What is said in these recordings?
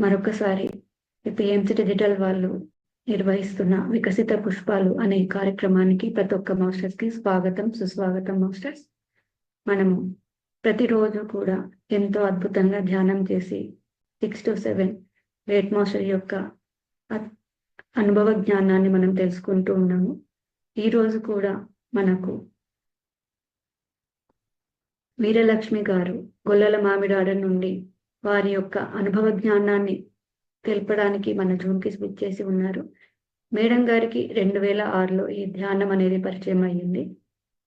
మరొకసారి PMC digital వాళ్ళు నిర్వహిస్తున్న వికసిత పుష్పాలు అనే కార్యక్రమానికి ప్రతి ఒక్క మాస్టర్స్ కి స్వాగతం, సుస్వాగతం మాస్టర్స్. మనము ప్రతిరోజు కూడా ఎంతో అద్భుతంగా ధ్యానం చేసి 6 to 7 గ్రేట్ మాస్టర్ యొక్క అనుభవ జ్ఞానాన్ని మనం తెలుసుకుంటూ ఉన్నాము. ఈ రోజు కూడా మనకు వీరలక్ష్మి గారు గొల్లల మామిడాడ నుండి వారి యొక్క అనుభవ జ్ఞానాన్ని తెలపడానికి మన జూమ్కి స్విచ్ చేసి ఉన్నారు. మేడం గారికి 2006లో ఈ ధ్యానం అనేది పరిచయం అయ్యింది.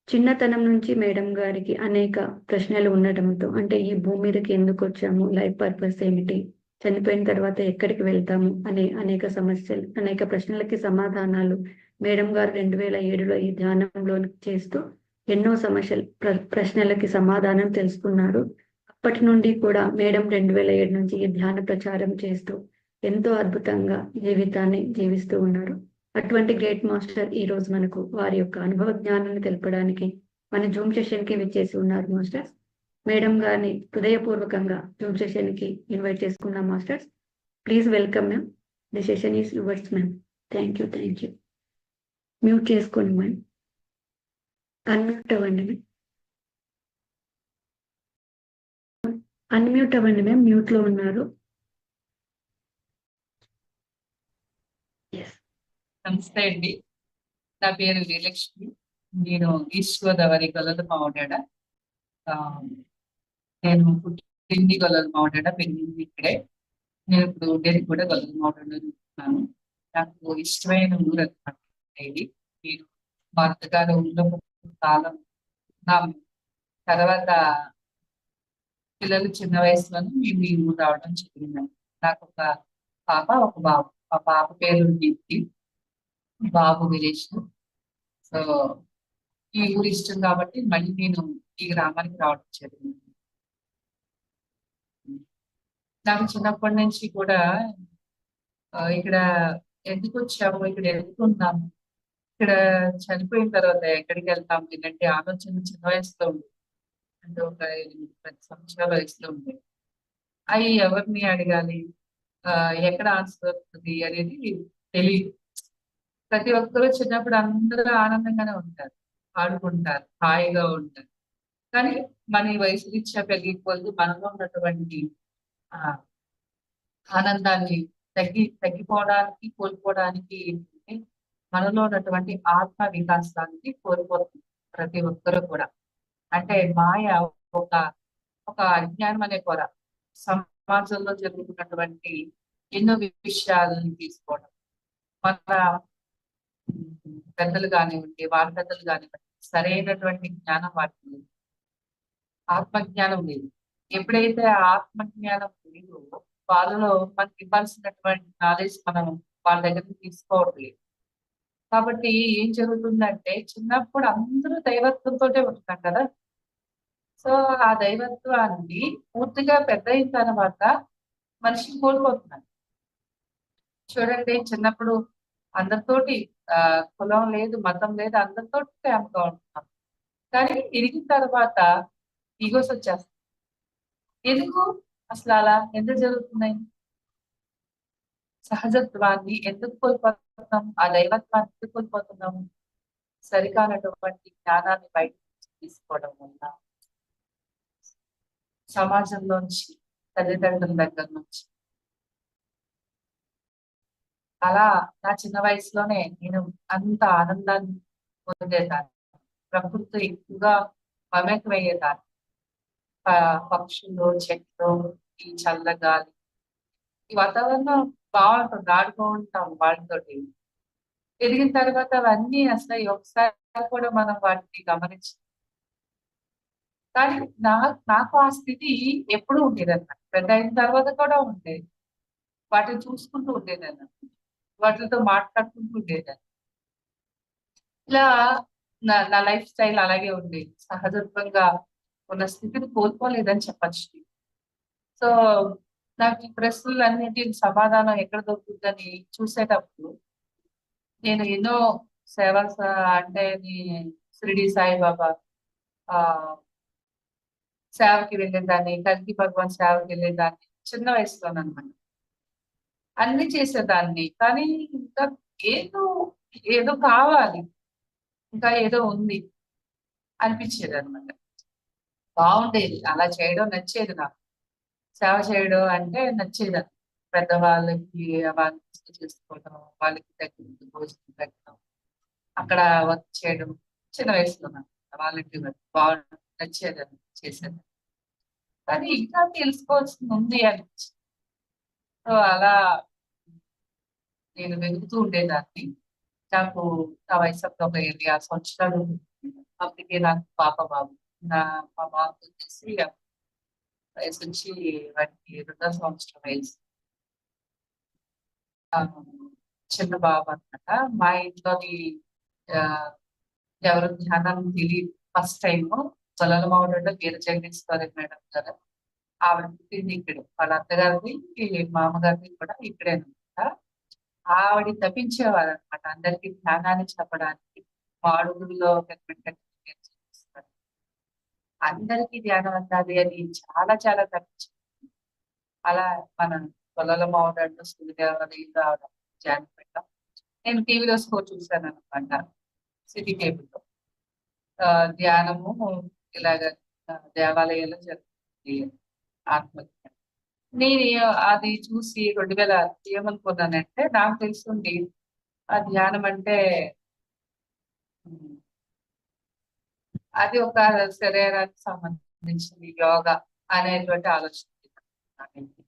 చిన్నతనం నుంచి మేడం గారికి అనేక ప్రశ్నలు ఉండటంతో, అంటే ఈ భూమి మీదకి ఎందుకు వచ్చాము, లైఫ్ పర్పస్ ఏమిటి, చనిపోయిన తర్వాత ఎక్కడికి వెళ్తాము అనే అనేక ప్రశ్నలకి సమాధానాలు మేడం గారు 2007లో ఈ ధ్యానంలో చేస్తూ ఎన్నో ప్రశ్నలకి సమాధానం తెలుసుకున్నారు. అప్పటి నుండి కూడా మేడం 2007 నుంచి ఈ ధ్యాన ప్రచారం చేస్తూ ఎంతో అద్భుతంగా జీవితాన్ని జీవిస్తూ ఉన్నారు. అటువంటి గ్రేట్ మాస్టర్ ఈ రోజు మనకు వారి యొక్క అనుభవ జ్ఞానాన్ని తెలపడానికి మన జూమ్ సెషన్ కి విచ్చేసి ఉన్నారు మాస్టర్స్. మేడం గారిని హృదయపూర్వకంగా జూమ్ సెషన్ కి ఇన్వైట్ చేసుకున్నాం masters. Please welcome ma'am. The session is yours ma'am. Thank you. Mute చేసుకోండి మ్యామ్. అన్మ్యూట్ అవ్వండి మ్యామ్. అన్మ్యూట్ అవ్వండి మ్యామ్, మ్యూట్ లో ఉన్నారు. నమస్తే అండి, నా పేరు వీరలక్ష్మి. నేను ఈస్ట్ గోదావరి గొల్లల మామిడాడ. నేను పుట్టింది గొల్లల మామిడాడ, పెరిగింది ఇక్కడే. నేను ఇప్పుడు ఉండేది కూడా గొల్లల మామిడాడలో ఉంటున్నాను. నాకు ఇష్టమైన ఊరు అనమాట ఇది. నేను మా అత్తగారు ఊళ్ళో కాలం ఉన్నాము. తర్వాత పిల్లలు చిన్న వయసులోనే మేము ఈ ఊరు రావడం జరిగిందండి. నాకు ఒక పాప, ఒక బాబు. ఆ పాప పేరు దీప్తి, బాబు విలేష్. సో ఈ ఊరు ఇష్టం కాబట్టి మళ్ళీ నేను ఈ గ్రామానికి రావడం జరిగింది. నాకు చిన్నప్పటి నుంచి కూడా ఇక్కడ ఎందుకు వచ్చాము, ఇక్కడ ఎందుకు ఉన్నాము, ఇక్కడ చనిపోయిన తర్వాత ఎక్కడికి వెళ్తాము ఇలాంటి ఆలోచన చిన్న వయసులో ఉంది. అంటే ఒక 8-10 సంవత్సరాల వయసులో ఉంది. అవి ఎవరిని అడగాలి, ఎక్కడ ఆన్సర్ వస్తుంది అనేది తెలియదు. ప్రతి ఒక్కరూ చిన్నప్పుడు అందరూ ఆనందంగానే ఉంటారు, ఆడుకుంటారు, హాయిగా ఉంటారు. కానీ మన ఈ వయసు రీత్యా పెరిగిపోతూ మనలో ఉన్నటువంటి ఆనందాన్ని తగ్గిపోవడానికి, కోల్పోవడానికి ఏంటంటే మనలో ఉన్నటువంటి ఆత్మ వికాసానికి కోల్పోతుంది ప్రతి ఒక్కరూ కూడా. అంటే మాయ ఒక ఒక అజ్ఞానం అనే కొర, సమాజంలో జరుగుతున్నటువంటి ఎన్నో విషయాలను తీసుకోవడం. మన పెద్దలు కానివ్వండి, వాళ్ళ పెద్దలు కానివ్వండి, సరైనటువంటి జ్ఞానం వాటికి లేదు, ఆత్మజ్ఞానం లేదు. ఎప్పుడైతే ఆత్మజ్ఞానం లేదో వాళ్ళలో మనకి ఇవ్వాల్సినటువంటి నాలెడ్జ్ మనం వాళ్ళ దగ్గర తీసుకోవట్లేదు. కాబట్టి ఏం జరుగుతుందంటే చిన్నప్పుడు అందరూ దైవత్వంతో ఉంటాం కదా. సో ఆ దైవత్వాన్ని పూర్తిగా పెద్ద అయిన తర్వాత మనిషి కోల్పోతున్నారు. చూడండి, చిన్నప్పుడు అందరితోటి కులం లేదు, మతం లేదు, అందరితోటి ప్రేమగా ఉంటున్నాం. కానీ ఎదిగిన తర్వాత ఈగోస్ వచ్చేస్తాయి. ఎందుకు అసలు అలా ఎందుకు జరుగుతున్నాయి? సహజత్వాన్ని ఎందుకు కోల్పోతున్నాం? ఆ దైవత్వాన్ని ఎందుకు కోల్పోతున్నాము? సరికానటువంటి జ్ఞానాన్ని బయట తీసుకోవడం వల్ల, సమాజంలోంచి, తల్లిదండ్రుల దగ్గర నుంచి. అలా నా చిన్న వయసులోనే నేను అంత ఆనందాన్ని పొందేదాన్ని. ప్రకృతి ఎక్కువగా మమేకమయ్యేదాన్ని. పక్షులు, చెట్లు, ఈ చల్లగాలి, ఈ వాతావరణం బాగుంటుంది, ఆడుతూ ఉంటాం వాళ్ళతోటి. ఎదిగిన తర్వాత అవన్నీ అసలు ఒకసారి కూడా మనం వాటిని గమనించాం. కానీ నాకు ఆ స్థితి ఎప్పుడూ ఉండేదన్నమాట. పెద్ద అయిన తర్వాత కూడా ఉండేది. వాటిని చూసుకుంటూ ఉండేదన్నమాట, వాటితో మాట్లాడుకుంటూ ఉండేదాన్ని. ఇలా నా లైఫ్ స్టైల్ అలాగే ఉండేది. సహజత్వంగా ఉన్న స్థితిని కోల్పోలేదని చెప్పచ్చు. సో నాకు ఈ ప్రశ్నలన్నిటికి సమాధానం ఎక్కడ దొరుకుతుందని చూసేటప్పుడు నేను ఎన్నో సేవలు, అంటే షిరిడి సాయిబాబా సేవకి వెళ్ళేదాన్ని, కల్కి భగవాన్ సేవకి వెళ్ళేదాన్ని చిన్న వయసులోనమాట. అన్ని చేసేదాన్ని. కానీ ఇంకా ఏదో ఏదో కావాలి. ఇంకా ఏదో ఉంది అనిపించేదన్నమాట. బాగుండేది. అలా చేయడం నచ్చేది నాకు. సేవ చేయడం అంటే నచ్చేది. పెద్దవాళ్ళకి వాళ్ళకి చేసుకోవడం, వాళ్ళకి దగ్గర భోజనం పెట్టడం, అక్కడ వర్క్ చేయడం చిన్న వయసులో నాకు వాలంటీర్ వర్క్ బాగా నచ్చేదని చేసేది. కానీ ఇంకా తెలుసుకోవాల్సింది ఉంది అనిపించింది. సో అలా నేను వెతుకుతూ ఉండేదాన్ని. నాకు నా వయసు అప్పుడు ఒక 26 సంవత్సరాలు అప్పటికే నాకు పాప బాబు. మా బాబు వచ్చేసి వయసు వచ్చి వాడికి 2వ సంవత్సరం వయసు. ఆ, చిన్న బాబు అన్నమాట. మా ఇంట్లోని ఆ, ఎవరు ధ్యానం తెలియదు. ఫస్ట్ టైం పొలాల మామిడిలో వీర జగదీశ్వరి మేడం గారు ఆవిడ పుట్టింది ఇక్కడే. వాళ్ళ అత్తగారిది మామగారిది కూడా ఇక్కడే అనమాట. ఆవిడ తప్పించేవారు అనమాట అందరికి ధ్యానాన్ని చెప్పడానికి. మాడుగుల్లో చేస్తారు. అందరికీ ధ్యానం అందాలి అని చాలా చాలా తప్పించారు. అలా మనం పొలాల మామిడాడు సూర్యదేవరి రావడం ధ్యానం పెట్టాం. నేను టీవీలో స్కోర్ చూశాను అనమాట. సిటీ కేబుల్లో ధ్యానము ఇలాగ దేవాలయాల్లో జరుగుతుంది ఆత్మహత్య. నేను అది చూసి 2000 ఏమనుకున్నానంటే నాకు తెలుసుంది ఆ ధ్యానం అంటే ఉమ్, అది ఒక శరీరానికి సంబంధించిన యోగా అనేటువంటి ఆలోచన నాకైతే.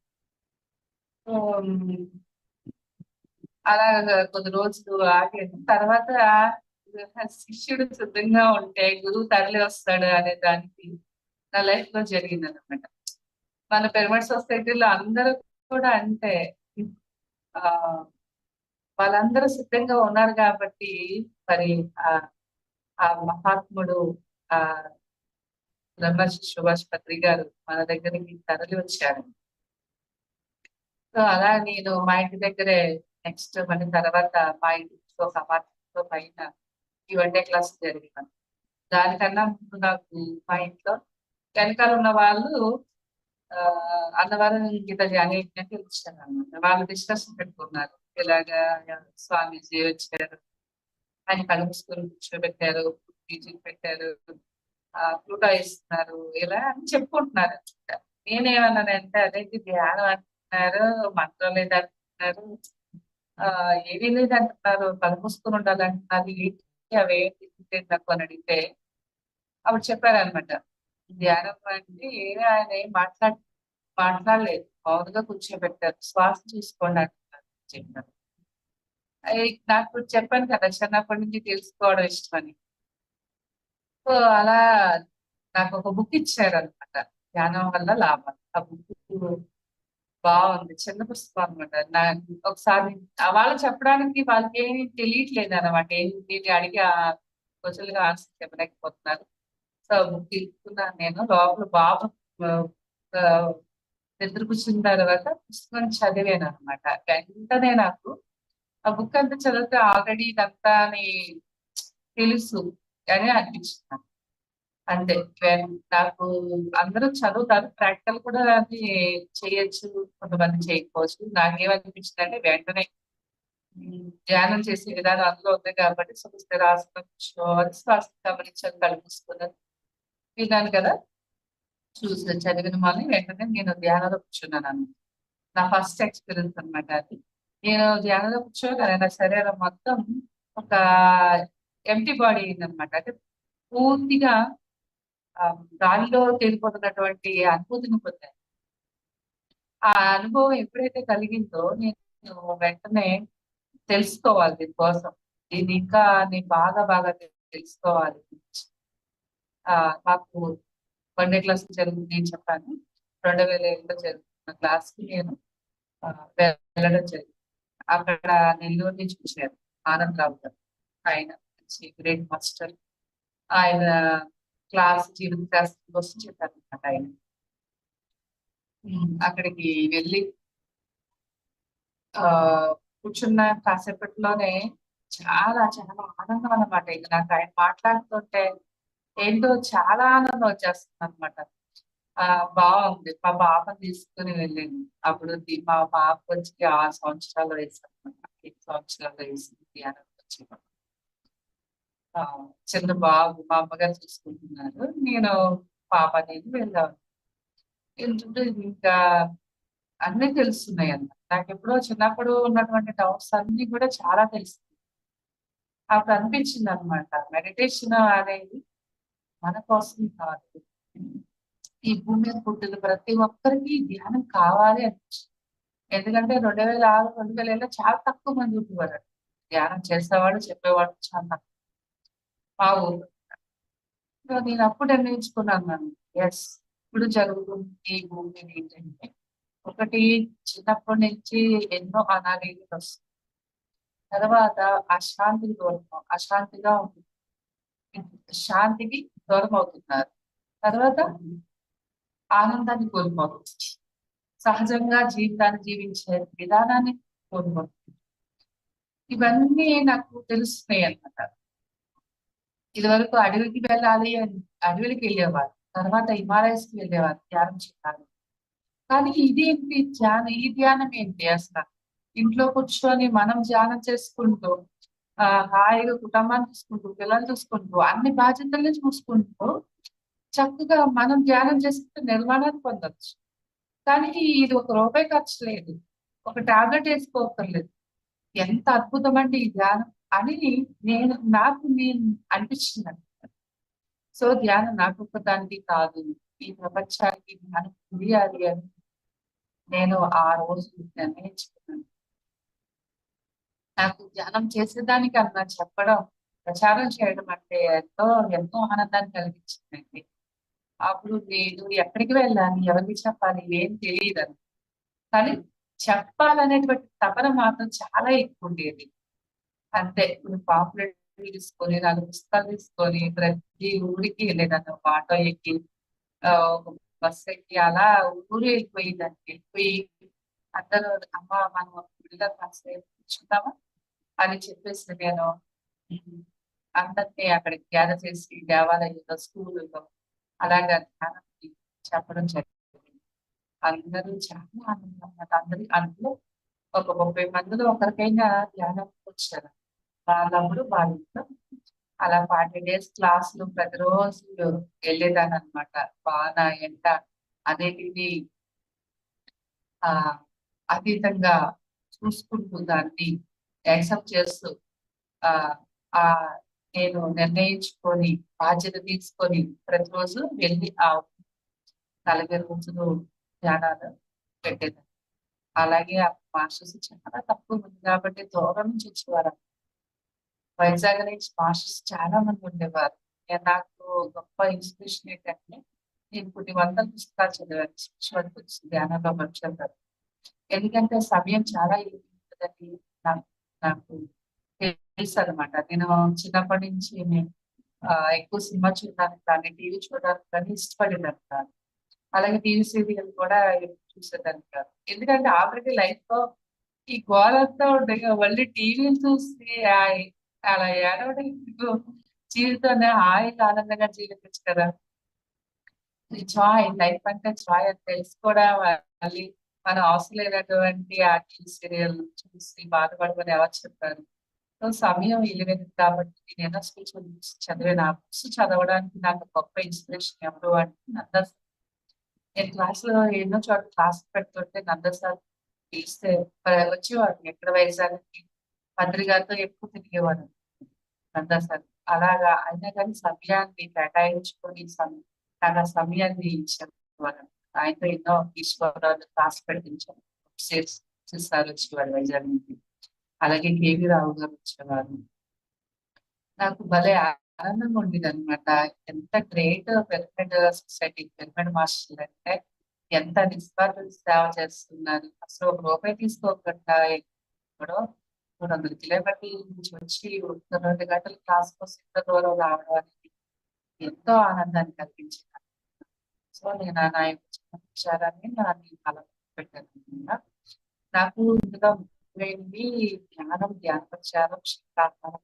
ఉమ్, అలా కొద్ది రోజులు ఆగాను. తర్వాత శిష్యుడు సిద్ధంగా ఉంటే గురువు తరలి వస్తాడు అనే దానికి నా లైఫ్ లో జరిగింది అనమాట. మన పిరమిడ్ సొసైటీలో అందరూ కూడా అంటే ఆ వాళ్ళందరూ సిద్ధంగా ఉన్నారు కాబట్టి మరి ఆ ఆ మహాత్ముడు ఆ బ్రహ్మర్షి సుభాష్ పత్రి గారు మన దగ్గరికి తరలి వచ్చారు. సో అలా నేను మా ఇంటి దగ్గరే నెక్స్ట్ మళ్ళీ తర్వాత మా ఇంటితో సమాజంతో పైన ఈ వన్ డే క్లాస్ జరిగింది. దానికన్నా ముందు నాకు మా ఇంట్లో వెనకాల ఉన్న వాళ్ళు ఆ అన్నవరం గీత జాని వచ్చారు అనమాట. వాళ్ళు డిస్కషన్ పెట్టుకున్నారు. ఇలాగా స్వామీజీ వచ్చారు, ఆయన కళ్ళు మూసుకొని కూర్చోబెట్టారు, టీచింగ్ పెట్టారు, ఫ్లూటా ఇస్తున్నారు, ఇలా అని చెప్పుకుంటున్నారు. నేనేమన్నానంటే అదేంటి ధ్యానం అంటున్నారు, మంత్రం లేదంటున్నారు, ఆ ఏమీ లేదంటున్నారు, కళ్ళు మూసుకొని ఉండాలంటున్నారు, ఏంటి అవేంటి నాకు అని అడిగితే అప్పుడు చెప్పారనమాట. ధ్యానం అంటే ఆయన ఏం మాట్లాడలేదు, మామూలుగా కూర్చోబెట్టారు, శ్వాస చూసుకోండి అంటున్నారు చెప్పారు. నాకు చెప్పాను కదా చిన్నప్పటి నుంచి తెలుసుకోవడం ఇష్టమని. సో అలా నాకు ఒక బుక్ ఇచ్చారు అనమాట, ధ్యానం వల్ల లాభాలు. ఆ బుక్ బాగుంది, చిన్న పుస్తకం అనమాట. నాకు ఒకసారి వాళ్ళు చెప్పడానికి వాళ్ళకి ఏమి తెలియట్లేదు అనమాట. ఏంటి అడిగి ఆ క్వశ్చన్గా ఆన్సర్ చెప్పలేకపోతున్నారు. సో బుక్ తీసుకున్నాను నేను. లోపల బాబు ఆ, ఆ, నిద్ర కూర్చున్న తర్వాత పుస్తకం చదివాను అనమాట. వెంటనే నాకు ఆ బుక్ అంతా చదివితే ఆల్రెడీ ఇదంతా అని తెలుసు అని అనిపించింది. అంతే. నాకు అందరూ చదువుతారు, ప్రాక్టికల్ కూడా అది చేయొచ్చు, కొంతమంది చేయకపోవచ్చు. నాకేమనిపించింది అంటే వెంటనే ధ్యానం చేసే విధానం అందులో ఉంది కాబట్టి స్థిరాసనం కూర్చోవాలి, శ్వాస గమనించాలి, కళ్ళు మూసుకున్నది విన్నాను కదా. చూసి చదివిన వాళ్ళని వెంటనే నేను ధ్యానంలో కూర్చున్నాను అన్నమాట. నా ఫస్ట్ ఎక్స్పీరియన్స్ అనమాట అది. నేను ధ్యానంలో కూర్చోగానే నా శరీరం మొత్తం ఒక ఎంటీ బాడీ అయిందనమాట. అంటే పూర్తిగా గాలిలో తేలిపోతున్నటువంటి అనుభూతిని పొందాను. ఆ అనుభవం ఎప్పుడైతే కలిగిందో నేను వెంటనే తెలుసుకోవాలి దీనికోసం. దీన్ని ఇంకా నేను బాగా బాగా తెలుసుకోవాలి. ఆ నాకు వన్ డే క్లాస్ జరుగుతుంది నేను చెప్పాను. 2007లో జరుగుతున్న క్లాస్ కి నేను ఆ, వెళ్ళడం జరిగింది. అక్కడ నెల్లూరు నుంచి వచ్చారు ఆనందరావు గారు. ఆయన గ్రేట్ మాస్టర్. ఆయన క్లాస్ జీవిత శాస్త్రం కోసం చెప్పారు అనమాట ఆయన. అక్కడికి వెళ్ళి ఆ కూర్చున్న కాసేపట్లోనే చాలా చాలా ఆనందం అన్నమాట. ఇక నాకు ఆయన మాట్లాడుతుంటే ఏంటో చాలా ఆనందం వచ్చేస్తుంది అనమాట. ఆ బాగుంది. మా పాపని తీసుకుని వెళ్ళింది. అప్పుడు మా పాప వచ్చి 6 సంవత్సరాల వయసు అన్నమాట. 5 సంవత్సరాల వయసు ధ్యానం వచ్చి చిన్న బాబు మా అమ్మగారు చూసుకుంటున్నారు. నేను పాప నేను వెళ్ళాను. వెళ్తుంటే ఇంకా అన్నీ తెలుస్తున్నాయి అన్నమాట. నాకు ఎప్పుడో చిన్నప్పుడు ఉన్నటువంటి డౌట్స్ అన్ని కూడా చాలా తెలుసు. అప్పుడు అనిపించింది అనమాట, మెడిటేషన్ అనేది మన కోసం కాదు, ఈ భూమి మీద పుట్టిన ప్రతి ఒక్కరికి ధ్యానం కావాలి అనిపించింది. ఎందుకంటే 2006, 2007 చాలా తక్కువ మంది ఉండేవారు ధ్యానం చేసేవాడు, చెప్పేవాడు చాలా తక్కువ మా ఊరు. సో నేను అప్పుడు నిర్ణయించుకున్నాను నన్ను, ఎస్ ఇప్పుడు జరుగుతుంది ఈ భూమి మీద ఏంటంటే, ఒకటి చిన్నప్పటి నుంచి ఎన్నో అనారోగ్యాలు వస్తాయి. తర్వాత అశాంతికి దూరం, అశాంతిగా ఉంటుంది, శాంతికి దూరం అవుతున్నారు. తర్వాత ఆనందాన్ని కోల్పోతుంది, సహజంగా జీవితాన్ని జీవించే విధానాన్ని కోల్పోతుంది. ఇవన్నీ నాకు తెలుస్తున్నాయి అన్నమాట. ఇది వరకు అడవికి వెళ్ళాలి అని అడవికి వెళ్ళేవారు, తర్వాత హిమాలయస్ కి వెళ్ళేవారు ధ్యానం చేయాలి. కానీ ఇదేంటి ధ్యానం, ఈ ధ్యానం ఏంటి అసలు? ఇంట్లో కూర్చొని మనం ధ్యానం చేసుకుంటూ హాయిగా కుటుంబాన్ని చూసుకుంటూ, పిల్లలు చూసుకుంటూ, అన్ని బాధ్యతల్ని చూసుకుంటూ చక్కగా మనం ధ్యానం చేసుకుంటూ నిర్మాణాన్ని పొందొచ్చు. కానీ ఇది ₹1 ఖర్చు లేదు, ఒక టాబ్లెట్ వేసుకోకర్లేదు. ఎంత అద్భుతం అండి ఈ ధ్యానం అని నేను అనిపించింది. సో ధ్యానం నాకు ఒక్కదానికి కాదు, ఈ ప్రపంచానికి ధ్యానం తెలియాలి అని నేను ఆ రోజు నిర్ణయించుకున్నాను. నాకు ధ్యానం చేసేదానికన్నా చెప్పడం, ప్రచారం చేయడం అంటే ఎంతో ఎంతో ఆనందాన్ని కలిగించిందండి. అప్పుడు నేను ఎక్కడికి వెళ్ళాలి, ఎవరికి చెప్పాలి ఏం తెలియదని, కానీ చెప్పాలనేటువంటి తపన మాత్రం చాలా ఎక్కువ ఉండేది. అంతే, ఇప్పుడు పాంప్లెట్ తీసుకొని 4 పుస్తకాలు తీసుకొని ప్రతి ఊరికి వెళ్ళేదాన్ని, ఒక ఆటో ఎక్కి ఒక బస్సు ఎక్కి అలా ఊరు వెళ్ళిపోయేదాన్ని. వెళ్ళిపోయి అందరూ అమ్మ మనం గుడిలో కాసేపు కూర్చుందామా అని చెప్పేసి నేను అందరినీ అక్కడికి గ్యాదర్ చేసి దేవాలయంలో, స్కూల్లో అలాగా ధ్యానానికి చెప్పడం జరిగింది. అందరూ చాలా ఆనందం అన్నమాట. అందులో ఒక 30 మందిలో ఒకరికైనా ధ్యానం వచ్చారు. వాళ్ళప్పుడు వాళ్ళ ఇంట్లో అలా 40 డేస్ క్లాసులు ప్రతిరోజు వెళ్ళేదాన్ని అనమాట. వాన ఎండ అనేటివి ఆ అతీతంగా చూసుకుంటూ దాన్ని యాక్సెప్ట్ చేస్తూ ఆ ఆ నేను నిర్ణయించుకొని బాధ్యత తీసుకొని ప్రతిరోజు వెళ్ళి ఆ 40 రోజులు ధ్యానాలు పెట్టేదాన్ని. అలాగే ఆ మాస్టర్స్ చాలా తక్కువ మంది కాబట్టి దూరం నుంచి వచ్చేవారు. వైజాగ్ నుంచి మాస్టర్స్ చాలా మంది ఉండేవారు. నాకు గొప్ప ఇన్స్పిరేషన్ ఏంటంటే, నేను కొన్ని వందల పుస్తకాలు చదివాను స్పిరిచువల్ బుక్స్, ధ్యానంలో మనుషులంటారు. ఎందుకంటే సమయం చాలా ఉంటుందని నాకు నాకు తెలుసు అనమాట. నేను చిన్నప్పటి నుంచి నేను ఎక్కువ సినిమా చూడడానికి కానీ, టీవీ చూడడానికి కానీ ఇష్టపడేదాన్ని కాదు. అలాగే టీవీ సీరియల్ కూడా ఎక్కువ చూసేదాన్ని కాదు. ఎందుకంటే ఆల్రెడీ లైఫ్ లో ఈ గోలంతా ఉండే మళ్ళీ టీవీలు చూసి అలా ఏడవడం ఎందుకు? జీవితాన్ని హాయిగా ఆనందంగా జీవించచ్చు కదా. జాయ్, లైఫ్ అంటే జాయ్ అని తెలిసి కూడా మళ్ళీ మనం అవసరం లేనటువంటి ఆ టీవీ సీరియల్ చూసి బాధపడమని ఎవరు చెప్పారు? సో సమయం ఇలివైనది కాబట్టి నేను ఎన్నో స్పిరిచువల్ బుక్స్ చదివాను. ఆ బుక్స్ చదవడానికి నాకు గొప్ప ఇన్స్పిరేషన్ ఎవరు అంటే నందా. నేను క్లాస్‌లో ఎన్నో చోట్ల క్లాస్ పెడుతుంటే నందా సార్ పిలిస్తే వచ్చేవాడు. ఎక్కడ వైజాగ్‌కి మంత్రి గారితో ఎక్కువ తిరిగేవాడు నందా సార్. అలాగా అయినా కానీ సమయాన్ని కేటాయించుకొని చాలా సమయాన్ని ఇచ్చేవారు. ఆయనతో ఎన్నో ఈశ్వరాలు క్లాస్ పెట్టించాను. సార్ వచ్చేవాడు వైజాగ్ నుంచి. అలాగే కేవీ రావు గారు వచ్చేవారు. నాకు భలే ఆనందంగా ఉండేదన్నమాట. ఎంత గ్రేట్ పిరమిడ్ సొసైటీ, పిరమిడ్ మాస్టర్లు అంటే ఎంత నిస్వార్థ సేవ చేస్తున్నారు. అసలు ₹1 తీసుకోకుండా ఎక్కడో 300 కిలోమీటర్ల నుంచి వచ్చి 2 గంటల క్లాస్ కోసం ఇంత దూరం రావడం అనేది ఎంతో ఆనందాన్ని కలిగించింది. సో నేను నా యొక్క చిన్న విచారాన్ని అలా పెట్టాను అనమాట. నాకు ఇందులో ముఖ్యమైనది ధ్యానం, ధ్యాన ప్రచారం, శక్తాహారం,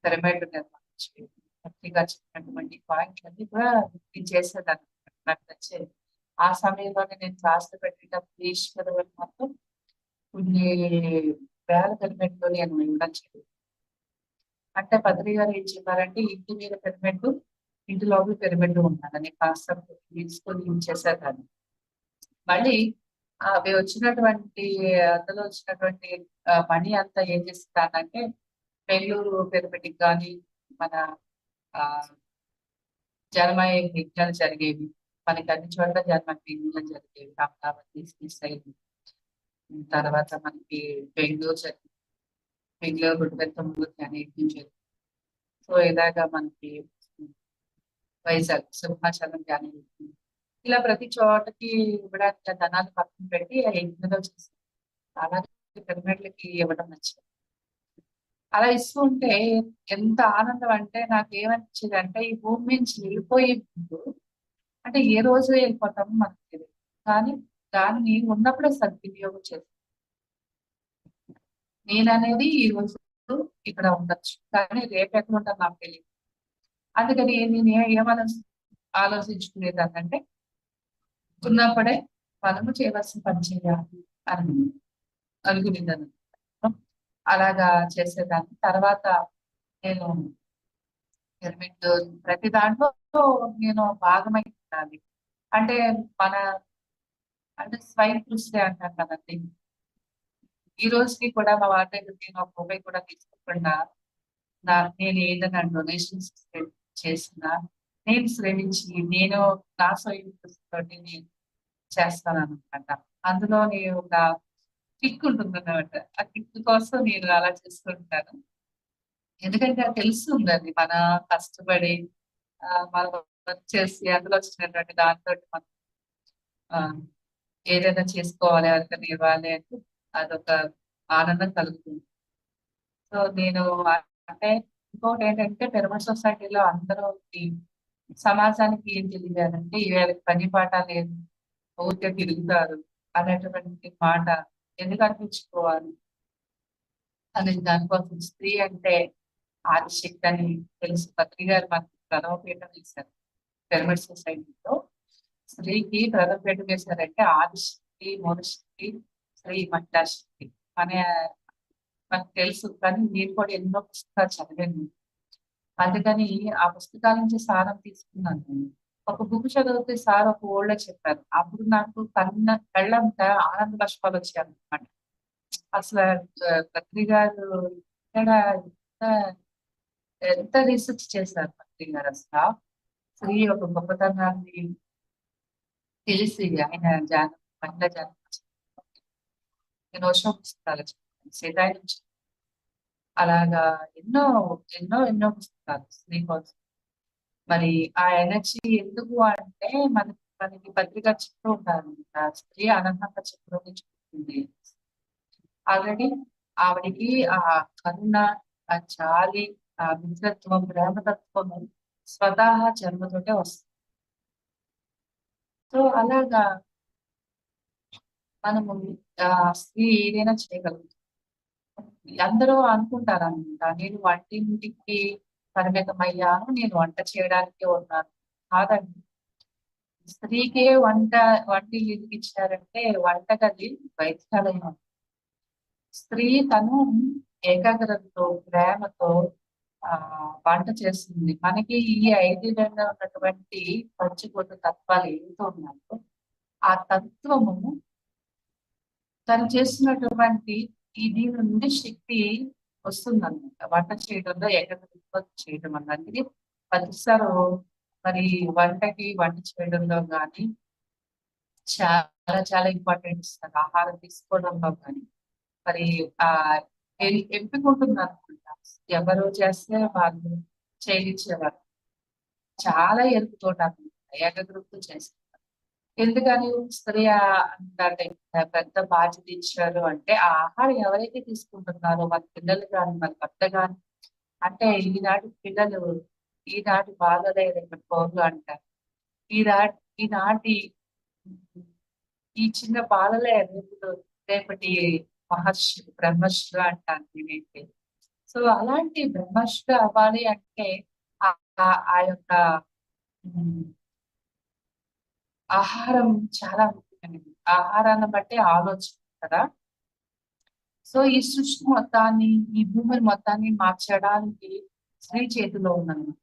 పిరమిడ్ నిర్మాణం, భక్తిగా చెప్పినటువంటి పాయింట్లన్నీ కూడా నేను చేసేదాన్ని. నాకు నచ్చేది. ఆ సమయంలోనే నేను క్లాసులు పెట్టేటప్పుడు ఈశ్వరుడు మాత్రం కొన్ని వేల పిరమిడ్లు నేను ఇవ్వడం జరిగింది. అంటే పత్రి గారు ఏం చెప్పారంటే ఇంటి మీద పిరమిడ్, ఇంటి లోపల పిరమిడ్ ఉండాలని కాన్సెప్ట్ తీసుకొని చేశారు. మళ్ళీ అవి వచ్చినటువంటి అందులో వచ్చినటువంటి మనీ అంతా ఏం చేస్తానంటే బెంగళూరు పిరమిడ్కి కానీ మన ఆ జనమయ యజ్ఞాలు జరిగేవి, మనకి అన్ని చోట్ల జన్మకి యజ్ఞాలు జరిగేవి. అమరావతి శ్రీశైలం, తర్వాత మనకి బెంగళూరు గుడిపెత్తమూర్తి అనే యజ్ఞం జరిగింది. సో ఇలాగా మనకి వైజాగ్ సింహాచలం ధ్యాన యజ్ఞం, ఇలా ప్రతి చోటకి ఇవ్వడానికి ఆ ధనాన్ని పక్కన పెట్టి ఆ యజ్ఞంలో చేసి అలాగే పిరమిడ్లకి ఇవ్వడం నచ్చింది. అలా ఇస్తూ ఉంటే ఎంత ఆనందం అంటే నాకు ఏమనిపించింది అంటే ఈ భూమి నుంచి వెళ్ళిపోయే ముందు, అంటే ఏ రోజు వెళ్ళిపోతామో మనకు తెలియదు, కానీ దాన్ని ఉన్నప్పుడే సద్వినియోగం చేస్తాను. నేననేది ఈ రోజు ఇక్కడ ఉండొచ్చు, కానీ రేపు ఎక్కడ ఉంటాను నాకు తెలియదు. అందుకని నేను ఆలోచించుకునేదాన్ని అంటే ఉన్నప్పుడే మనము చేయవలసిన పని చేయాలి అని అనుకునేదాన్ని. అలాగా చేసేదాన్ని. తర్వాత నేను పిరమిడ్ ప్రతి దాంట్లో నేను భాగమై ఉండాలి. అంటే మన అంటే స్వయం కృషి అంటారు కదండి. ఈ రోజుకి కూడా మా వారి దగ్గర నేను ఒక రూపాయి కూడా తీసుకోకుండా నేను ఏదైనా డొనేషన్స్ చేసినా నేను శ్రమించి నేను నా స్వయం కృషితోటి నేను చేస్తాను అనమాట. అందులో నేను ఒక కిక్ ఉంటుంది అన్నమాట. ఆ కిక్ కోసం నేను అలా చేస్తుంటాను. ఎందుకంటే అది తెలుస్తుంది, అది మన కష్టపడి మనం వర్క్ చేసి అందులో వచ్చినటువంటి దాంతో మనం ఆ, ఏదైనా చేసుకోవాలి, ఎవరికైనా ఇవ్వాలి అంటే అదొక ఆనందం కలుగుతుంది. సో నేను అంటే ఇంకోటి ఏంటంటే పిరమిడ్ సొసైటీలో అందరూ ఈ సమాజానికి ఏం తెలియాలంటే వీళ్ళకి పని పాట లేదు, ఊరికే తిరుగుతారు అనేటువంటి మాట ఎందుకు అనిపించుకోవాలి అనే దానికోసం స్త్రీ అంటే ఆదిశక్తి అని తెలుసు. పత్రి గారు మనకి ప్రథమపీఠం వేశారు పిరమిడ్ సొసైటీలో. స్త్రీకి ప్రథమపీఠం వేశారంటే ఆదిశక్తి, మూలశక్తి, స్త్రీ మహిళాశక్తి అనే మనకు తెలుసు. కానీ నేను కూడా ఎన్నో పుస్తకాలు చదివాను, అందుకని ఆ పుస్తకాల నుంచి సారం తీసుకున్నాను నేను. ఒక బుక్ చదివితే సార్ ఒక ఓళ్ళ చెప్పారు, అప్పుడు నాకు కళ్ళంత ఆనంద బాష్పాలు వచ్చాయి అనమాట. అసలు పత్రి గారు ఇక్కడ ఎంత రీసెర్చ్ చేశారు పత్రి గారు అసలు. స్త్రీ ఒక గొప్పతనాన్ని తెలిసి ఆయన మహిళా జానం నేను వర్షం పుస్తకాలు చెప్పాను, సీతాయి నుంచి అలాగా ఎన్నో ఎన్నో ఎన్నో పుస్తకాలు స్త్రీ కోసం. మరి ఆ ఎనర్జీ ఎందుకు అంటే మనకి పత్రిక చెప్తూ ఉంటారు, స్త్రీ అనంతంగా చెప్తూ చెప్తుంది. ఆల్రెడీ ఆవిడికి ఆ కరుణ, ఆ జాలి, ఆ మిత్రత్వం, ప్రేమతత్వము స్వతహా జన్మతోటే వస్తుంది. సో అలాగా మనము స్త్రీ ఏదైనా చేయగలుగుతాం. అందరూ అనుకుంటారు అనమాట, నేను వంటింటికి పరిమితమయ్యాను, నేను వంట చేయడానికి ఉన్నాను. కాదండి, స్త్రీకే వంటిల్లు ఎందుకు ఇచ్చారంటే వంటగది వైద్యాలయం. స్త్రీ తను ఏకాగ్రతతో, ప్రేమతో వంట చేస్తుంది. మనకి ఈ 5 ఉన్నటువంటి పంచభూత తత్వాలు ఏవైతే ఉన్నాయో ఆ తత్వము తను చేస్తున్నటువంటి దీని నుండి శక్తి వస్తుందన్నమాట. వంట చేయడంలో ఏకాగ్రత చేయడం అన్నది ప్రతిసారి మరి వంట చేయడంలో కానీ చాలా చాలా ఇంపార్టెంట్ ఇస్తారు. ఆహారం తీసుకోవడంలో కానీ మరి ఆ ఎంపిక ఉంటుంది అనుకుంటా. ఎవరు చేస్తే వాళ్ళు చేయించేవారు. చాలా ఎరుపుతోట ఏకాగ్రతతో చేస్తారు. ఎందుకని స్త్రీ అంటే పెద్ద బాధ్యత ఇచ్చారు అంటే ఆ ఆహారం ఎవరైతే తీసుకుంటున్నారో మన పిల్లలు కానీ మన భర్త కానీ, అంటే ఈనాటి బాధలే రేపటి పౌరులు అంటారు. ఈనాటి ఈ చిన్న బాధలే రేపటి మహర్షులు, బ్రహ్మర్షులు అంటాను నేనైతే. సో అలాంటి బ్రహ్మర్షులు అవ్వాలి అంటే ఆ యొక్క ఆహారం చాలా ముఖ్యమైనది. ఆహారాన్ని బట్టి ఆలోచన కదా. సో ఈ సృష్టి మొత్తాన్ని, ఈ భూమిని మొత్తాన్ని మార్చడానికి స్త్రీ చేతిలో ఉందన్నమాట.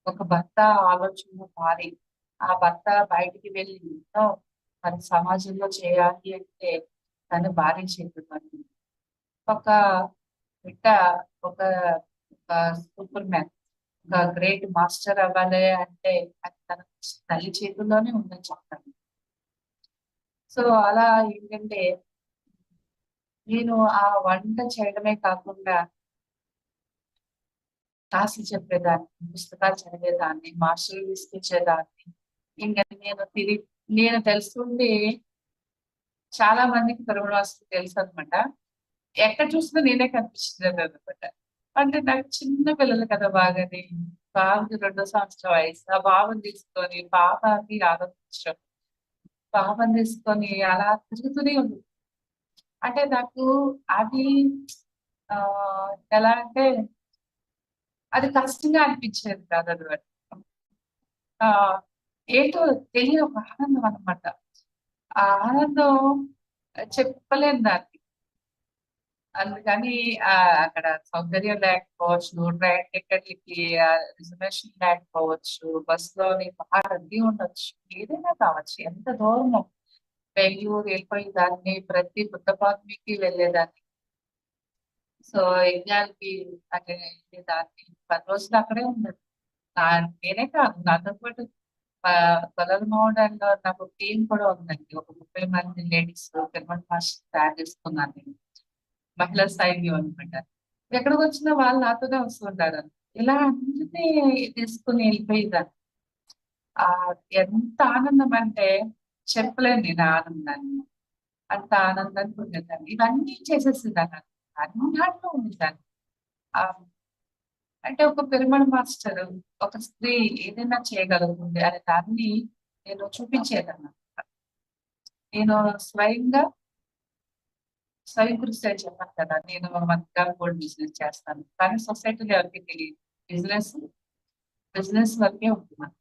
ఒక భర్త ఆలోచన మారి ఆ భర్త బయటికి వెళ్ళి ఎన్నో మన సమాజంలో చేయాలి అంటే తన భార్య చేతిలో ఉంది. ఒక బిడ్డ ఒక సూపర్ మ్యాన్, ఒక గ్రేట్ మాస్టర్ అవ్వాలి అంటే అది తన తల్లి చేతుల్లోనే ఉందని చెప్తాను. సో అలా ఏంటంటే నేను ఆ వంట చేయడమే కాకుండా క్లాసులు చెప్పేదాన్ని, పుస్తకాలు చదివేదాన్ని, మాస్టర్లు తీసుకొచ్చేదాన్ని. ఇంకా నేను తెలుసుండి చాలా మందికి ధర్మరాజు తెలుసు అనమాట. ఎక్కడ చూసినా నేనే కనిపించేది అనమాట. అంటే నాకు చిన్న పిల్లలు కదా బాగానే. బాబుకి 2వ సంవత్సరం వయసు. ఆ బాబుని తీసుకొని పాపకి 6వ సంవత్సరం. పాపని తీసుకొని అలా తిరుగుతూనే ఉంది. అంటే నాకు అది ఆ ఎలా అంటే అది కష్టంగా అనిపించేది కాదు అనమాట. ఆ ఏంటో తెలియని ఒక ఆనందం అనమాట. ఆ ఆనందం చెప్పలేను దాన్ని. అందుకని అక్కడ సౌకర్యం లేకపోవచ్చు, ట్రైన్ టికెట్లకి రిజర్వేషన్ లేకపోవచ్చు, బస్సులోని బాగా రద్దీ ఉండొచ్చు, ఏదైనా కావచ్చు. ఎంత దూరము బెంగళూరు వెళ్ళిపోయేదాన్ని, ప్రతి బుద్ధ పౌర్ణమికి వెళ్ళేదాన్ని. సో యజ్ఞానికి అంటే దాన్ని 10 రోజులు అక్కడే ఉండదు. నేనే కాదు నాతో పాటు కలర్ మోడల్ నాకు టీం కూడా ఉందండి. ఒక 30 మంది లేడీస్ తిరుమల మాస్టర్ తయారు చేసుకున్నాను నేను. మహిళా సైన్యం అనమాట. ఎక్కడికి వచ్చినా వాళ్ళు నాతోనే వస్తుంటారు. ఇలా అందరినీ తీసుకుని వెళ్ళిపోయేదాన్ని. ఆ ఎంత ఆనందం అంటే చెప్పలేను నేను ఆనందాన్ని. అంత ఆనందాన్ని పొందేదాన్ని. ఇవన్నీ చేసేసేదాన్ని. అన్నిట్లో ఉండేదాన్ని. ఆ అంటే ఒక పిరమిడ్ మాస్టర్, ఒక స్త్రీ ఏదైనా చేయగలుగుతుంది అనే దాన్ని నేను చూపించేదన్నమాట. నేను స్వయంగా స్వయం కృషి అని చెప్పాను కదా. నేను మంచిగా గోల్డ్ బిజినెస్ చేస్తాను. కానీ సొసైటీలో ఎవరికి తెలియదు. బిజినెస్ బిజినెస్ వరకే ఉంటున్నాను.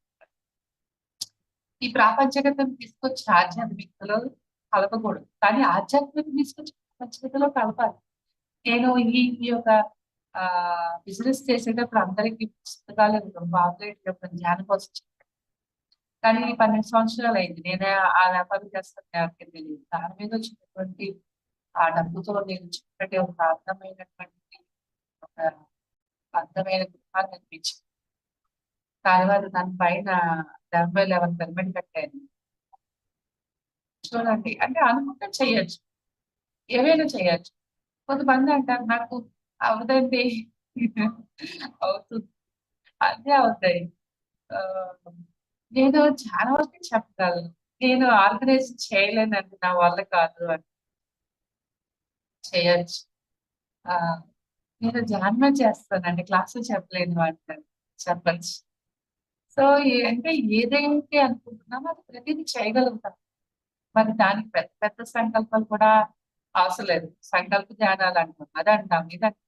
ఈ ప్రాపంచికతను తీసుకొచ్చి ఆధ్యాత్మికతలో కలపకూడదు. కానీ ఆధ్యాత్మికత తీసుకొచ్చి ప్రాపంచికతలో కలపాలి. నేను ఈ యొక్క బిజినెస్ చేసేటప్పుడు అందరికీ పుస్తకాలు పాంప్లెట్ జ్ఞానం కోసం చెప్పాను. కానీ 12 సంవత్సరాలు అయింది. నేనే ఆ వ్యాపారం చేస్తాను ఎవరికి తెలియదు. దాని మీద వచ్చినటువంటి ఆ డబ్బుతో నేను చెప్పే ఒక అందమైనటువంటి ఒక అందమైన గృహాన్ని అనిపించింది. తర్వాత దాని పైన 70-11 పిరమిడ్ కట్టాను. చూడండి అంటే అనుకుంటే చెయ్యొచ్చు, ఏవైనా చేయొచ్చు. కొంతమంది అంటారు నాకు అవదండి. అవుతుంది, అదే అవుతాయి. ఆ, నేను చాలా వరకు చెప్పగలను. నేను ఆర్గనైజ్ చేయలేనండి, నా వల్ల కాదు అని. చేయొచ్చు. ఆ నేను ధ్యానం చేస్తానండి, క్లాసులు చెప్పలేను అంటారు, చెప్పచ్చు. సో అంటే ఏదైతే అనుకుంటున్నామో అది ప్రతిదీ చేయగలుగుతాం. మరి దానికి పెద్ద పెద్ద సంకల్పాలు కూడా అవసరం లేదు. సంకల్ప ధ్యానాలు అంటాం, అది అంటాం, ఇది అంటాం.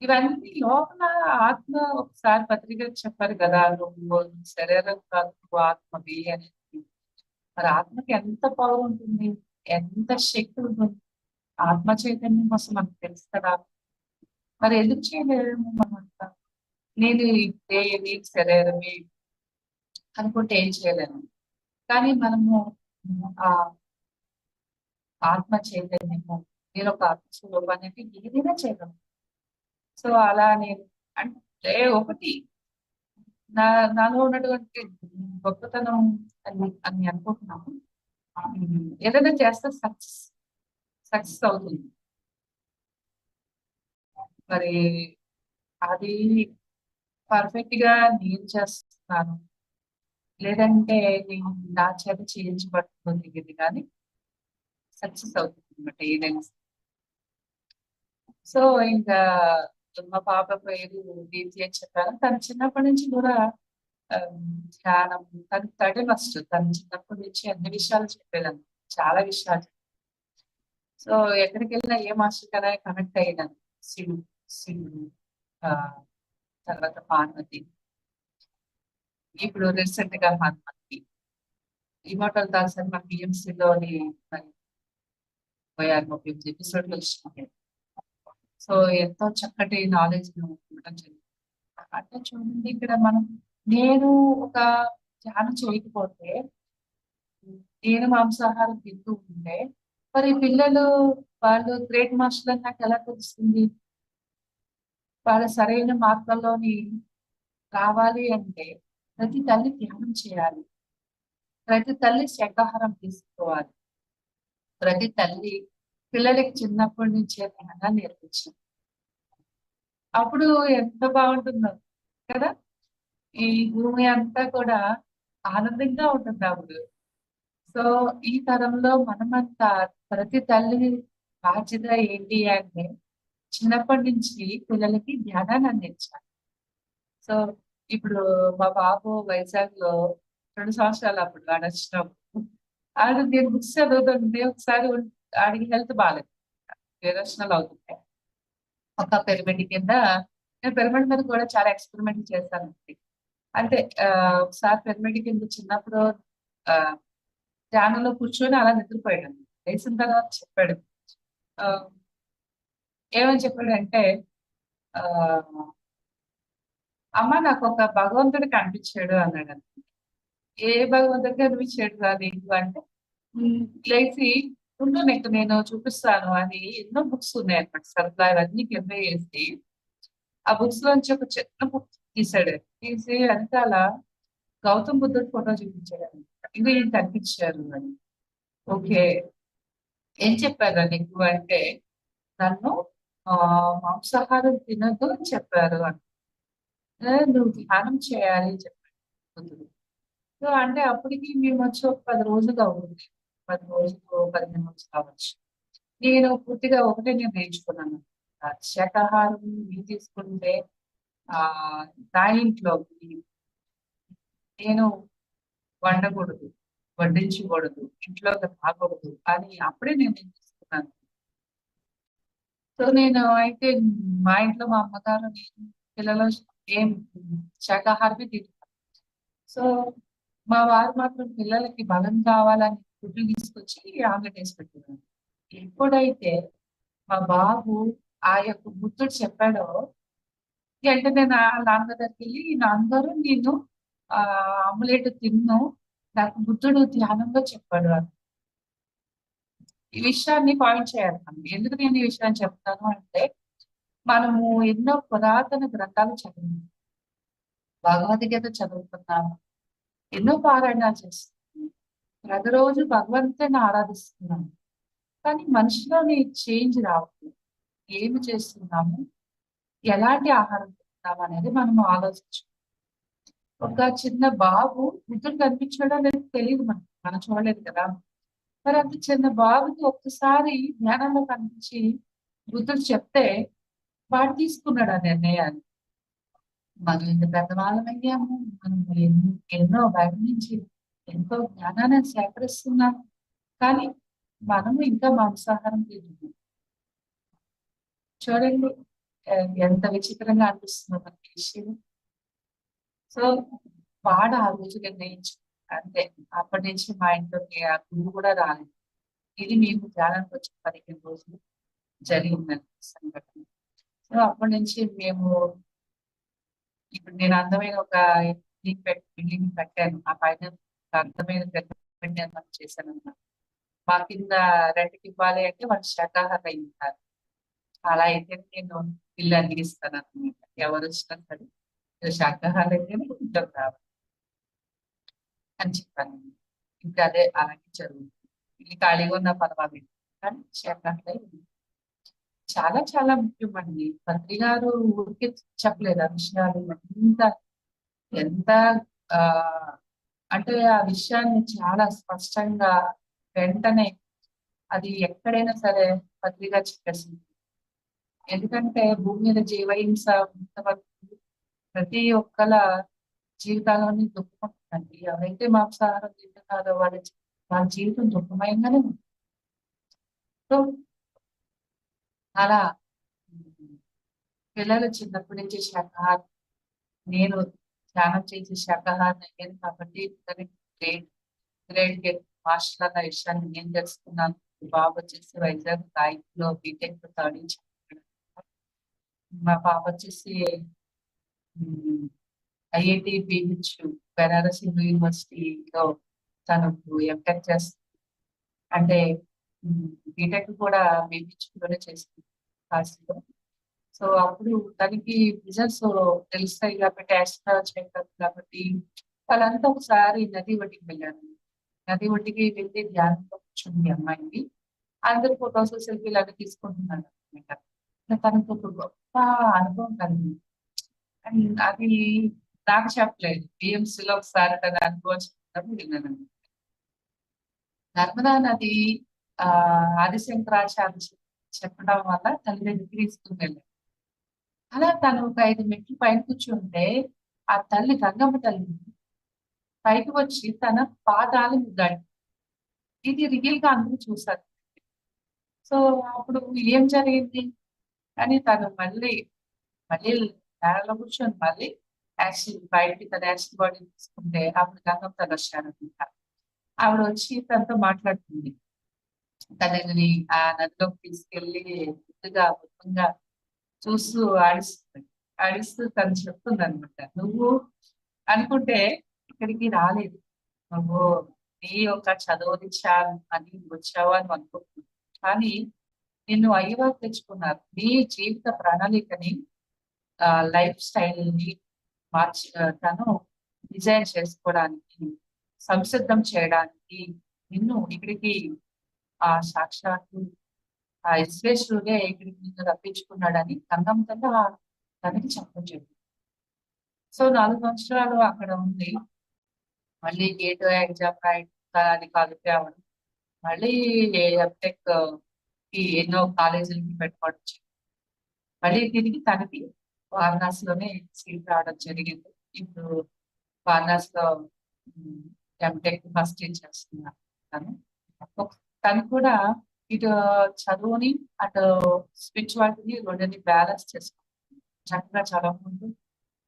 ఇవన్నీ లోపల ఆత్మ ఒకసారి పత్రిక చెప్పారు కదా, నువ్వు శరీరం కాదు నువ్వు ఆత్మవి అనేది. మరి ఆత్మకి ఎంత పవర్ ఉంటుంది, ఎంత శక్తి ఉంటుంది. ఆత్మ చైతన్యం కోసం మనకు తెలుసు కదా. మరి ఎందుకు చేయలేము మనం అంతా? నేను ఇదే నేను శరీరమే అనుకుంటే ఏం చేయలేము. కానీ మనము ఆ ఆత్మ చైతన్యము, నేను ఒక ఆత్మస్వరూపం అనేది ఏదైనా చేయగలం. సో అలా నేను అంటే ఒకటి నాలో ఉన్నటువంటి గొప్పతనం అని అనుకుంటున్నాను. ఏదైనా చేస్తే సక్సెస్ అవుతుంది. మరి అది పర్ఫెక్ట్ గా నేను చేస్తున్నాను, లేదంటే నేను నా చేత చేయించబడుతుంది ఇది కానీ సక్సెస్ అవుతుంది అనమాట ఏదైనా. సో ఇంకా మా పాప పేరు దీప్తి అని చెప్పాను. తను చిన్నప్పటి నుంచి కూడా ఆ, ధ్యానం, తను థర్డ్ ఫస్ట్, తను చిన్నప్పటి నుంచి అన్ని విషయాలు చెప్పేదాన్ని, చాలా విషయాలు. సో ఎక్కడికి వెళ్ళినా ఏ మాస్టర్ కదా కనెక్ట్ అయ్యేదాన్ని. శివుడు, శివుడు, ఆ తర్వాత పార్వతి, ఇప్పుడు రీసెంట్ గా హనుమంతి. ఇమార్టల్ టాక్స్ అని మన పిఎంసీలోని మరి 36-38 ఎపిసోడ్లు వచ్చినాయి. సో ఎంతో చక్కటి నాలెడ్జ్ ఇవ్వడం జరిగింది. అంటే చూడండి ఇక్కడ మనం నేను ఒక ధ్యానం చేయకపోతే, నేను మాంసాహారం తింటూ ఉంటే మరి పిల్లలు వాళ్ళు గ్రేట్ మాస్టర్ అని నాకు ఎలా తెలుస్తుంది? వాళ్ళ సరైన మార్గంలోని రావాలి అంటే ప్రతి తల్లి ధ్యానం చేయాలి, ప్రతి తల్లి శాకాహారం తీసుకోవాలి, ప్రతి తల్లి పిల్లలకి చిన్నప్పటి నుంచే ధ్యానాన్ని నేర్పించాలి. అప్పుడు ఎంత బాగుంటుందో కదా. ఈ భూమి అంతా కూడా ఆనందంగా ఉంటుంది అప్పుడు. సో ఈ తరంలో మనమంతా ప్రతి తల్లి బాధ్యత ఏంటి అంటే చిన్నప్పటి నుంచి పిల్లలకి ధ్యానాన్ని అందించాలి. సో ఇప్పుడు మా బాబు వైజాగ్ లో 2 సంవత్సరాలు అప్పుడు ఆడ వచ్చినప్పుడు ఆడు నేను బుక్స్ చదువుతుంటే ఒకసారి ఆడికి హెల్త్ బాగాలేదు, విరోచనాలు అవుతుంటాయి. ఒక పిరమిడ్ కింద నేను పిరమిడ్ మీద కూడా చాలా ఎక్స్పెరిమెంట్ చేశాను. అంటే ఒకసారి పిరమిడ్ కింద చిన్నప్పుడు ఆ ధ్యానంలో కూర్చొని అలా నిద్రపోయాడు. లేచిన తర్వాత చెప్పాడు, ఆ, ఏమని చెప్పాడంటే ఆ అమ్మ నాకు ఒక భగవంతుడు కనిపించాడు అన్నాడు. ఏ భగవంతుడు కనిపించాడు రా నీకు అంటే, లేచి ఉండు నీకు నేను చూపిస్తాను అని ఎన్నో బుక్స్ ఉన్నాయి అనమాట. సరదా అవన్నీ కింద వేసి ఆ బుక్స్ లోంచి ఒక చిన్న బుక్ తీసాడు. తీసి వెనకాల గౌతమ్ బుద్ధుడు ఫోటో చూపించాడు అనమాట. ఇది కనిపించారు అని. ఓకే, ఏం చెప్పారా నీకు అంటే నన్ను ఆ మాంసాహారం తినద్దు అని చెప్పారు అని. నువ్వు ధ్యానం చేయాలి అని చెప్పాడు బుద్ధుడు. సో అంటే అప్పటికి మేము వచ్చి ఒక 10 రోజులు అవుతుంది, 10 రోజులు 15 రోజులు కావచ్చు. నేను పూర్తిగా ఒకటే నేను నేర్చుకున్నాను, శాకాహారం ఇది తీసుకుంటే ఆ నా ఇంట్లో నేను వండకూడదు, వడ్డించకూడదు, ఇంట్లోకి రాకూడదు అని అప్పుడే నేను నేర్చుకున్నాను. సో నేను అయితే మా ఇంట్లో మా అమ్మగారు నేను పిల్లలు ఏం శాకాహారమే తింటాను. సో మా వారు మాత్రం పిల్లలకి బలం కావాలని గుడ్లు తీసుకొచ్చి ఆమ్లెట్ వేసి పెట్టినారు. ఎప్పుడైతే మా బాబు ఆ యొక్క బుద్ధుడు చెప్పాడో వెంటనే నా నాన్న దగ్గరికి వెళ్ళి నాన్నగారు నేను ఆ ఆమ్లెట్ తిన్ను, నాకు బుద్ధుడు ధ్యానంలో చెప్పాడు అని. ఈ విషయాన్ని పాయింట్ చేయాలి మనం. ఎందుకు నేను ఈ విషయాన్ని చెప్తాను అంటే మనము ఎన్నో పురాతన గ్రంథాలు చదివాము, భగవద్గీత చదువుతున్నాము, ఎన్నో పారాయణాలు చేస్తున్నాము, ప్రతిరోజు భగవంతుని ఆరాధిస్తున్నాము. కానీ మనిషిలోని చేంజ్ రావట్లేదు. ఏమి చేస్తున్నాము, ఎలాంటి ఆహారం తింటున్నాము అనేది మనము ఆలోచించు. ఒక చిన్న బాబు బుద్ధుడు కనిపించడం అనేది తెలియదు మనకు, మనం చూడలేదు కదా. మరి అంత చిన్న బాబుకి ఒక్కసారి ధ్యానంలో కనిపించి బుద్ధుడు చెప్తే వాడు తీసుకున్నాడు ఆ నిర్ణయాన్ని. మనం ఇంత పెద్దవాళ్ళం అయ్యాము, మనం ఎన్నో బయట నుంచి ఎంతో జ్ఞానాన్ని సేకరిస్తున్నాం, కానీ మనము ఇంకా మాంసాహారం తింటున్నాం. చూడండి ఎంత విచిత్రంగా అనిపిస్తుందో మనకి విషయం. సో వాడు ఆ రోజు నిర్ణయించు అంతే. అప్పటి నుంచి మా ఇంట్లోకి ఆ గురువు కూడా రాలేదు. ఇది మేము ధ్యానానికి వచ్చి 15 రోజులు జరిగిందండి సంఘటన. సో అప్పటి నుంచి మేము ఇప్పుడు నేను అందమైన ఒక బిల్డింగ్ కట్టాను, ఆ పైన ఒక అందమైన పిరమిడ్ నిర్మాణం చేశాను అన్నమాట. మా కింద రెంట్కి ఇవ్వాలి అంటే వాళ్ళు శాకాహారం అయి ఉంటారు. అలా అయితే నేను ఇల్లు అందిస్తాను అనమాట. ఎవరు వచ్చినా సరే మీరు శాకాహారం అయితేనే ఇంట్లోకి రావాలి అని చెప్పాను. ఇంకా అదే అలాగే జరుగుతుంది. ఇల్లు ఖాళీగా ఉన్నా పర్వాలేదు కానీ శాకాహారం చాలా చాలా ముఖ్యం అండి. మంత్రి గారు ఊరికే చెప్పలేదు ఆ విషయాలు. ఎంత ఎంత ఆ అంటే ఆ విషయాన్ని చాలా స్పష్టంగా వెంటనే అది ఎక్కడైనా సరే మంత్రిగా చెప్పేసింది. ఎందుకంటే భూమి మీద జీవహింస ఉన్నంతవరకు ప్రతి ఒక్కల జీవితాల్లోని దుఃఖం ఉంటుందండి. ఎవరైతే మాంసాహారం తింటున్నారో వాళ్ళ జీవితం దుఃఖమయంగానే ఉంటుంది. సో అలా పిల్లలు చిన్నప్పటి నుంచి శాకాహారం, నేను ధ్యానం చేసి శాకాహారం అయ్యాను కాబట్టి గ్రేట్. గ్రేడ్ గెట్ మాస్టర్ అన్న విషయాన్ని నేను తెలుసుకున్నాను. బాబు వచ్చేసి వైజాగ్ లో బీటెక్ థర్డ్ ఇయర్ చదువుతున్నాడు. మా పాప వచ్చేసి ఐఐటి బిహెచ్ బెనారస్ హిందూ యూనివర్సిటీలో తను ఎంటెక్ చేస్తుంది. అంటే బీటెక్ కూడా బిహెచ్ లోనే చేస్తుంది కాశీలో. సో అప్పుడు తనకి రిజల్ట్స్ తెలుస్తాయి కాబట్టి ఆస్ట్రాలజీ చెప్తారు కాబట్టి వాళ్ళంతా ఒకసారి నది ఒడ్డుకి వెళ్ళారు. నది ఒడ్డుకి వెళ్ళి ధ్యానంలో కూర్చుంది అమ్మాయిని. అందరు ఫొటోస్ సెల్ఫీలు అవి తీసుకుంటున్నాడు అనమాట. తనకు ఒక గొప్ప అనుభవం కలిగింది. అండ్ అది నాకు చెప్పలేదు, బిఎంసీలో ఒకసారి తన అనుభవం చెప్పడం విన్నాను. నర్మదా నది ఆదిశంకరాచార్య చెప్పడం వల్ల తల్లి దగ్గరికి తీసుకుని వెళ్ళారు. అలా తను ఒక 5 మెట్లు పైన కూర్చుంటే ఆ తల్లి గంగమ్మ తల్లి పైకి వచ్చి తన పాదాలు ముద్దాడు. ఇది రియల్ గా అందరూ చూసారు. సో అప్పుడు ఏం జరిగింది అని తను మళ్ళీ మళ్ళీ నేలలో కూర్చొని మళ్ళీ యాసిడ్ బయటికి తన యాసిడ్ బాడీ తీసుకుంటే అప్పుడు గంగమ్మ తల్లి వచ్చారనమాట. ఆవిడ వచ్చి తనతో మాట్లాడుతుంది. తనని ఆ నదిలోకి తీసుకెళ్లి ముద్దుగా మొత్తంగా చూస్తూ ఆడిస్తుంది. ఆడిస్తూ తను చెప్తుంది అనమాట, నువ్వు అనుకుంటే ఇక్కడికి రాలేదు, నువ్వు నీ యొక్క చదువునిచ్చా అని వచ్చావు అని అనుకుంటున్నావు, కానీ నిన్ను అయ్యవారు తెచ్చుకున్నారు. నీ జీవిత ప్రణాళికని లైఫ్ స్టైల్ ని మార్చి తను డిజైన్ చేసుకోవడానికి సంసిద్ధం చేయడానికి నిన్ను ఇక్కడికి ఆ సాక్షాత్తు ఆ విశ్వేశ్వరుడే ఇక్కడికి నిన్ను రప్పించుకున్నాడని గంగమ్మ తల్లి తనకి చెప్పడం జరిగింది. సో 4 సంవత్సరాలు అక్కడ ఉంది. మళ్ళీ గేట్ ఎగ్జామ్ రాయడం అది క్వాలిఫై అవ్వడం, మళ్ళీ ఎంటెక్ కి ఎన్నో కాలేజీలకి పెట్టుకోవచ్చు. మళ్ళీ తిరిగి తనకి వారణాసిలోనే సీట్ రావడం జరిగింది. ఇప్పుడు వారణాసిలో ఎంటెక్ ఫస్ట్ ఇయర్ చేస్తున్నాను. తను తను కూడా ఇటు చదువుని అటు స్పిరిచువాలిటీని రెండుని బ్యాలెన్స్ చేసుకుంటుంది. చక్కగా చదువుకుంటూ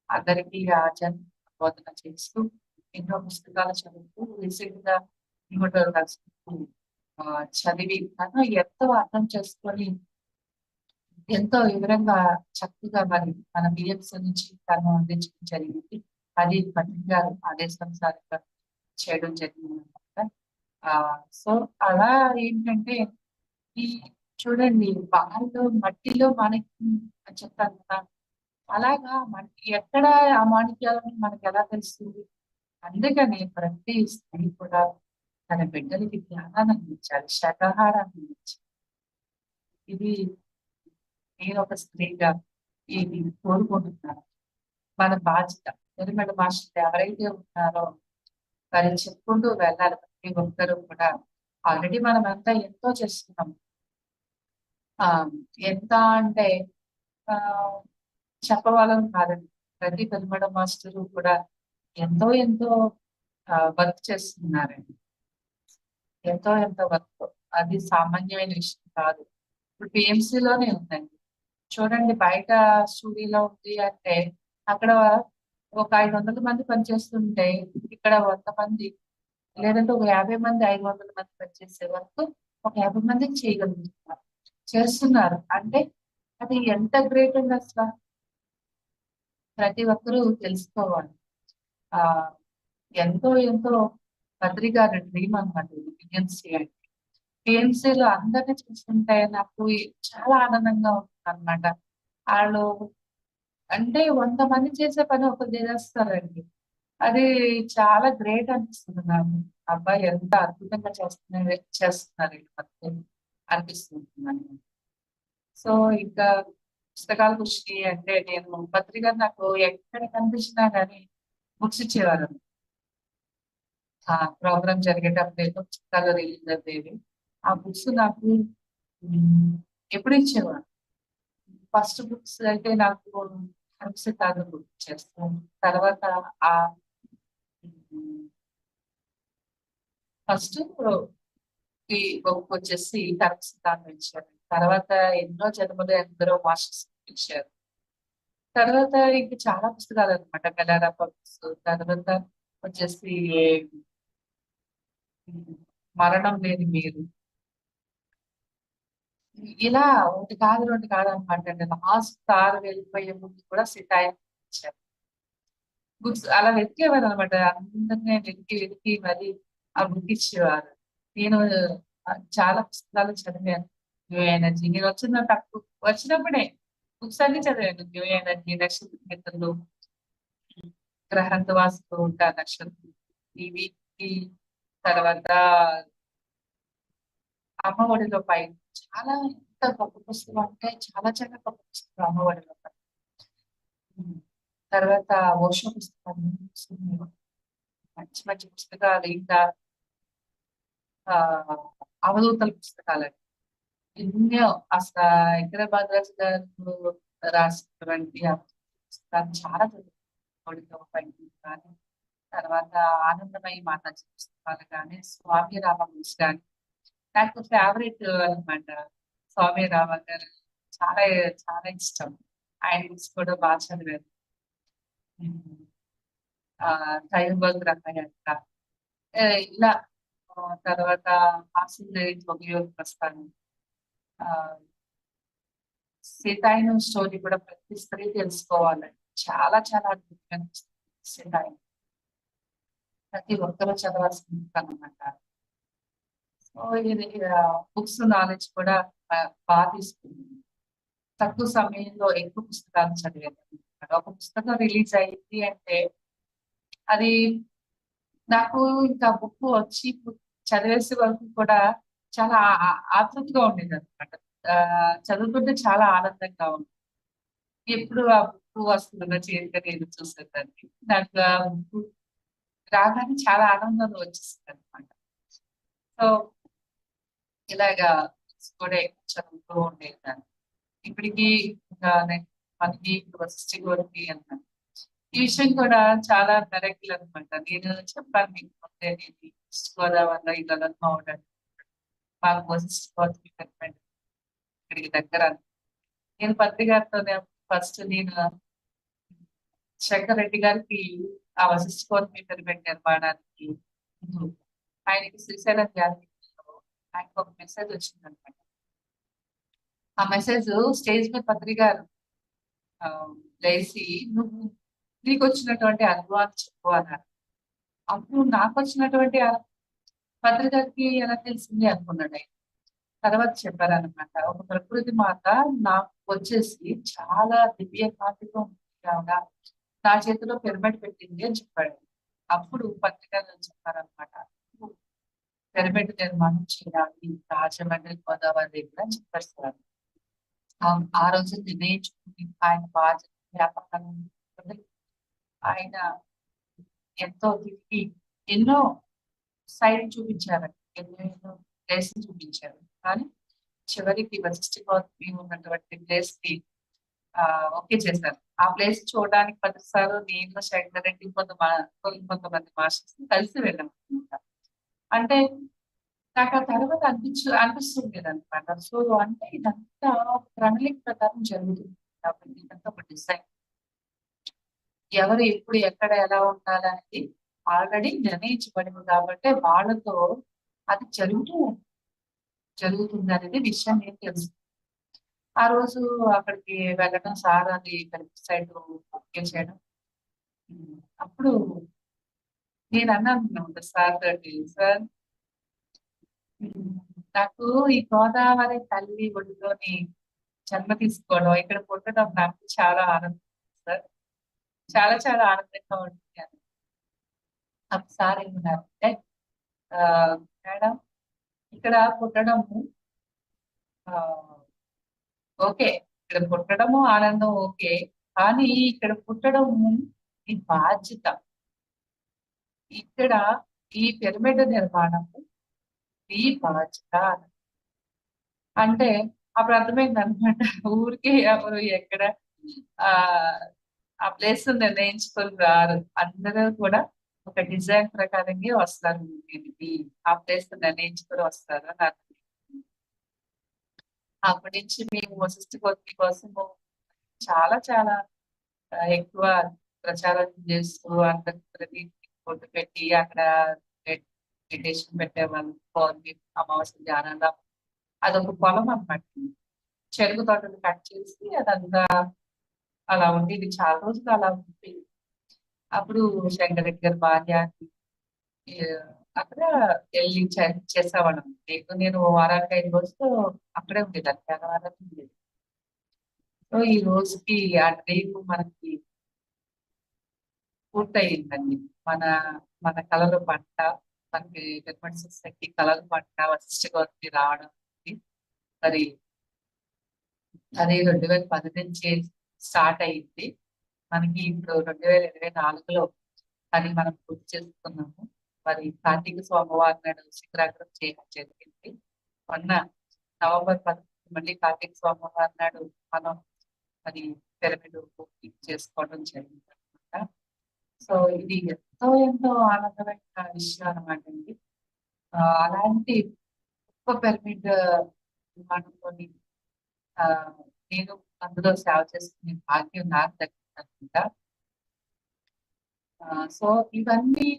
అందరికీ ఆచరణ బోధన చేస్తూ ఎన్నో పుస్తకాలు చదువుతూ రీసెంట్ గా ఇంకోటి రాసుకుంటూ చదివి తను ఎంతో అర్థం చేసుకొని ఎంతో వివరంగా చక్కగా మరి మన బిఎంసీ నుంచి తను అందించడం జరిగింది. అది పండిత్ గారు ఆదేశానుసారంగా చేయడం జరిగింది అనమాట. సో అలా ఏంటంటే ఈ చూడండి బాల్లో మట్టిలో మనకి చెప్తాను కదా, అలాగా మనకి ఎక్కడ ఆ మాణిక్యాలని మనకి ఎలా తెలుస్తుంది. అందుకని ప్రతి స్త్రీ కూడా తన బిడ్డలకి జ్ఞానాన్ని అందించాలి, శాకాహారాన్ని అందించాలి. ఇది నేను ఒక స్త్రీగా ఇది కోరుకుంటున్నాను. మన బాధ్యత నిర్మల మాస్టర్ ఎవరైతే ఉన్నారో వారిని చెప్పుకుంటూ వెళ్ళాలి. ప్రతి ఒక్కరూ కూడా ఆల్రెడీ మనం అంతా ఎంతో చేస్తున్నాం. ఎంత అంటే ఆ చెప్పవాలని కాదండి, ప్రతి పెరుమడ మాస్టరు కూడా ఎంతో ఎంతో వర్క్ చేస్తున్నారండి. ఎంతో ఎంతో వర్క్, అది సామాన్యమైన విషయం కాదు. ఇప్పుడు పిఎంసీలోనే ఉందండి. చూడండి బయట స్టూడియోలో ఉంది అంటే అక్కడ ఒక 500 మంది పనిచేస్తుంటే ఇక్కడ 100 మంది లేదంటే ఒక 50 మంది 500 మంది పనిచేసే వరకు ఒక 50 మందికి చేయగలుగుతున్నారు, చేస్తున్నారు అంటే అది ఎంత గ్రేట్ అండి అసలు. ప్రతి ఒక్కరూ తెలుసుకోవాలి. ఆ ఎంతో ఎంతో బద్రి గారి డ్రీమ్ అనమాట ఇది పిఎంసీ అంటే. పిఎంసీలో అందరినీ చూస్తుంటే నాకు చాలా ఆనందంగా ఉంటుంది అనమాట. వాళ్ళు అంటే 100 మంది చేసే పని ఒకరు చేసేస్తారండి. అది చాలా గ్రేట్ అనిపిస్తుంది నాకు. అబ్బాయి ఎంత అద్భుతంగా చేస్తున్నారు ఈ మధ్య అనిపిస్తుంది. సో ఇంకా పుస్తకాల కృషి అంటే నేను పత్రిక నాకు ఎక్కడ కనిపించినా కానీ బుక్స్ ఇచ్చేవారు. ప్రోగ్రామ్ జరిగేటప్పుడు ఏదో పుస్తకాలు రిలీజ్ అయ్యేవి. ఆ బుక్స్ నాకు ఎప్పుడు ఇచ్చేవారు. ఫస్ట్ బుక్స్ అయితే నాకు హంసతాగ బుక్ చేస్తాను. తర్వాత ఆ ఫస్ట్ ఈ బుక్ వచ్చేసి హంసతాగ ఇచ్చారు. తర్వాత ఎన్నో జన్మలు ఎందరో మాస్టర్స్ ఇచ్చారు. తర్వాత ఇంక చాలా పుస్తకాలు అనమాట, కలారా బుక్స్. తర్వాత వచ్చేసి మరణం లేని మీరు, ఇలా ఒకటి కాదు రెండు కాదు అనమాట అండి. లాస్ట్ 6 వెళ్ళిపోయే ముందు కూడా ఇచ్చారు. బుక్స్ అలా వెతికేవారు అనమాట. అందరినీ వెతికి వెతికి మరి ఆ బుక్ ఇచ్చేవారు. నేను చాలా పుస్తకాలు చదివాను. న్యూ ఎనర్జీ నేను వచ్చినప్పుడే బుక్స్ అన్ని చదివాను. న్యూ ఎనర్జీ, నక్షత్ర మిత్రులు, గ్రహంతవాసులు ఉంటారు నక్షత్రం, ఇవి ఈ తర్వాత అమ్మ ఒడిలో పై చాలా ఎంత గొప్ప పుస్తకం అంటే చాలా చాలా గొప్ప పుస్తకం అమ్మ ఒడిలో పై. తర్వాత ఓషో పుస్తకాలు మంచి మంచి పుస్తకాలు, ఇంకా ఆ అవధూతల పుస్తకాలు ఎన్నో. అసలు హైదరాబాద్ రాజు గారు రాసినటువంటి ఆ పుస్తకాలు చాలా చదువుతాడు కానీ. తర్వాత ఆనందమయ మాతాజీ పుస్తకాలు కానీ, స్వామి రామకృష్ణ కానీ నాకు ఫేవరెట్ అనమాట. స్వామి రామ గారు చాలా చాలా ఇష్టం. ఆయన బుక్స్ కూడా బాగా చదివాను. త్రయంబక్ రమయ్యంట ఇలా. తర్వాత హాస్యం ప్రస్థానం, సీతాయనం స్టోరీ కూడా ప్రతి స్త్రీ తెలుసుకోవాలండి. చాలా చాలా అద్భుతమైన సీతాయనం, ప్రతి ఒక్కరూ చదవాల్సిన బుక్ అనమాట. సో ఇది బుక్స్ నాలెడ్జ్ కూడా బాగా తీసుకుంది. తక్కువ సమయంలో ఎక్కువ పుస్తకాలు చదివాను. ఒక పుస్తకం రిలీజ్ అయింది అంటే అది నాకు ఇంకా బుక్ వచ్చి చదివేసే వరకు కూడా చాలా ఆతృతగా ఉండేది అనమాట. చదువుతుంటే చాలా ఆనందంగా ఉంది. ఎప్పుడు ఆ బుక్ వస్తుందో చేతిగా నేను చూసేదాన్ని. నాకు ఆ బుక్ రాగానే చాలా ఆనందం వచ్చేస్తుంది అనమాట. సో ఇలాగా కూడా ఎక్కువ చదువుతూ ఉండేదాన్ని. ఇప్పటికీ మనకి వసతి కోరికి అన్నాను. ఈ విషయం కూడా చాలా మెరకిల్ అనమాట. నేను చెప్పాను మీకు ముందే, నేను ఈస్ట్ గోదావరిలో ఈ గగన్మోహన్ మాకు వశిష్ఠ గోత్రి ఇక్కడికి దగ్గర. నేను పత్రి గారితోనే ఫస్ట్ నేను శంకర్ రెడ్డి గారికి ఆ వశిష్ఠ గోత్రి నిర్మాణానికి ఆయనకి శ్రీశైలం వ్యాధి ఆయనకు ఒక మెసేజ్ వచ్చిందనమాట. ఆ మెసేజ్ స్టేజ్ మీద పత్రి గారు లేచి నువ్వు నీకు వచ్చినటువంటి అనుభవాలు చెప్పు అన్నారు. అప్పుడు నాకు వచ్చినటువంటి పత్రికకి ఎలా తెలిసింది అనుకున్నాడు ఆయన. తర్వాత చెప్పారనమాట, ఒక ప్రకృతి మాత నాకు వచ్చేసి చాలా దివ్య కాంతితో ఉంటుంది, నా చేతిలో పిరమిడ్ పెట్టింది అని చెప్పాడు. అప్పుడు పత్రికలు చెప్పారనమాట, పిరమిడ్ నిర్మాణం చేయాలి రాజమండ్రి గోదావరి దగ్గర అని చెప్పారు సార్. ఆ రోజు నిర్ణయించుకుని ఆయన బాధ్యత వ్యాపకాలను ఆయన ఎంతో తిరిగి ఎన్నో సైడ్ చూపించారు, ఎన్నో ప్లేస్ చూపించారు. కానీ చివరికి వశిష్ఠ గోత్రి ఉన్నటువంటి ప్లేస్ కి ఓకే చేశారు. ఆ ప్లేస్ చూడడానికి 10 సార్లు నేను శంకర్ రెడ్డి కొంతమంది మాస్టర్స్ కలిసి వెళ్ళాం అనమాట. అంటే నాకు ఆ తర్వాత అనిపిస్తుంది అనమాట. సో అంటే ఇదంతా ప్రణాళిక ప్రకారం జరుగుతుంది కాబట్టి ఇదంతా ఒక డిజైన్. ఎవరు ఎప్పుడు ఎక్కడ ఎలా ఉండాలనేది ఆల్రెడీ నిర్ణయించబడింది కాబట్టి వాళ్ళతో అది జరుగుతుంది అనేది విషయం నేను తెలుసు. ఆ రోజు అక్కడికి వెళ్ళడం, సార్ అది సైడ్ ఓకే చేయడం. అప్పుడు నేను అన్నాను సార్ తోటి, సార్ నాకు ఈ గోదావరి తల్లి ఒడిలోని జన్మ తీసుకోవడం, ఇక్కడ పుట్టడం నాకు చాలా ఆనందం సార్, చాలా చాలా ఆనందంగా ఉంటుంది అని. అప్పుడు సార్ ఏమన్నారంటే, మేడం ఇక్కడ పుట్టడము ఓకే, ఇక్కడ పుట్టడము ఆనందం ఓకే, కానీ ఇక్కడ పుట్టడము ఈ బాధ్యత. ఇక్కడ ఈ పిరమిడ్ నిర్మాణము ఈ బాధ్యత అంటే అప్పుడు అర్థమైంది అనమాట. ఊరికే ఎవరు ఎక్కడ ఆ ప్లేస్ నిర్ణయించుకొని రారు, అందరూ కూడా ఒక డిజైన్ ప్రకారంగా వస్తారు. ఆ ప్లేస్ నిర్ణయించుకొని వస్తారు అని అర్థం. అప్పటి నుంచి మేము వశిష్ఠ గోత్రి కోసము చాలా చాలా ఎక్కువ ప్రచారం చేస్తూ అందరికి ఫోటో పెట్టి అక్కడ మెడిటేషన్ పెట్టేవాళ్ళు పౌర్ణమి అమావాస్య ధ్యానాలు. అదొక పొలం అన్నమాట. చెరుకు తోటలు కట్ చేసి అదంతా అలా ఉండేది, చాలా రోజులు అలా ఉంది. అప్పుడు శంకరెడ్డి గారి భార్య ఈ, అక్కడ వెళ్ళి చేసేవాళ్ళం. నేను వారానికి 5 రోజులు అక్కడే ఉండేదాన్ని, తెల్లవారం ఉండేది. సో ఈ రోజుకి ఆ డ్రీమ్ మనకి పూర్తయిందండి. మన మన కళలు పంట, మనకి డెవలప్మెంట్ సొసైటీ కళలు పంట వశిష్ఠ గౌతమి రావడం ఉంది. మరి అది 2010 నుంచి స్టార్ట్ అయింది. మనకి ఇప్పుడు 2024లో అది మనం పూర్తి చేసుకున్నాము. మరి కార్తీక సోమవారం నాడు శిఖరాగ్రం చేయడం జరిగింది. మొన్న నవంబర్ 10 మళ్ళీ కార్తీక సోమవారం నాడు మనం అది పిరమిడ్ పూర్తి చేసుకోవడం జరిగింది అనమాట. సో ఇది ఎంతో ఎంతో ఆనందమైన విషయం అనమాట అండి. అలాంటి గొప్ప పిరమిడ్ నిర్మాణంలోని ఆ నేను అందులో సేవ చేసుకునే భాగ్యం నాకు దక్కిందనమాట. సో ఇవన్నీ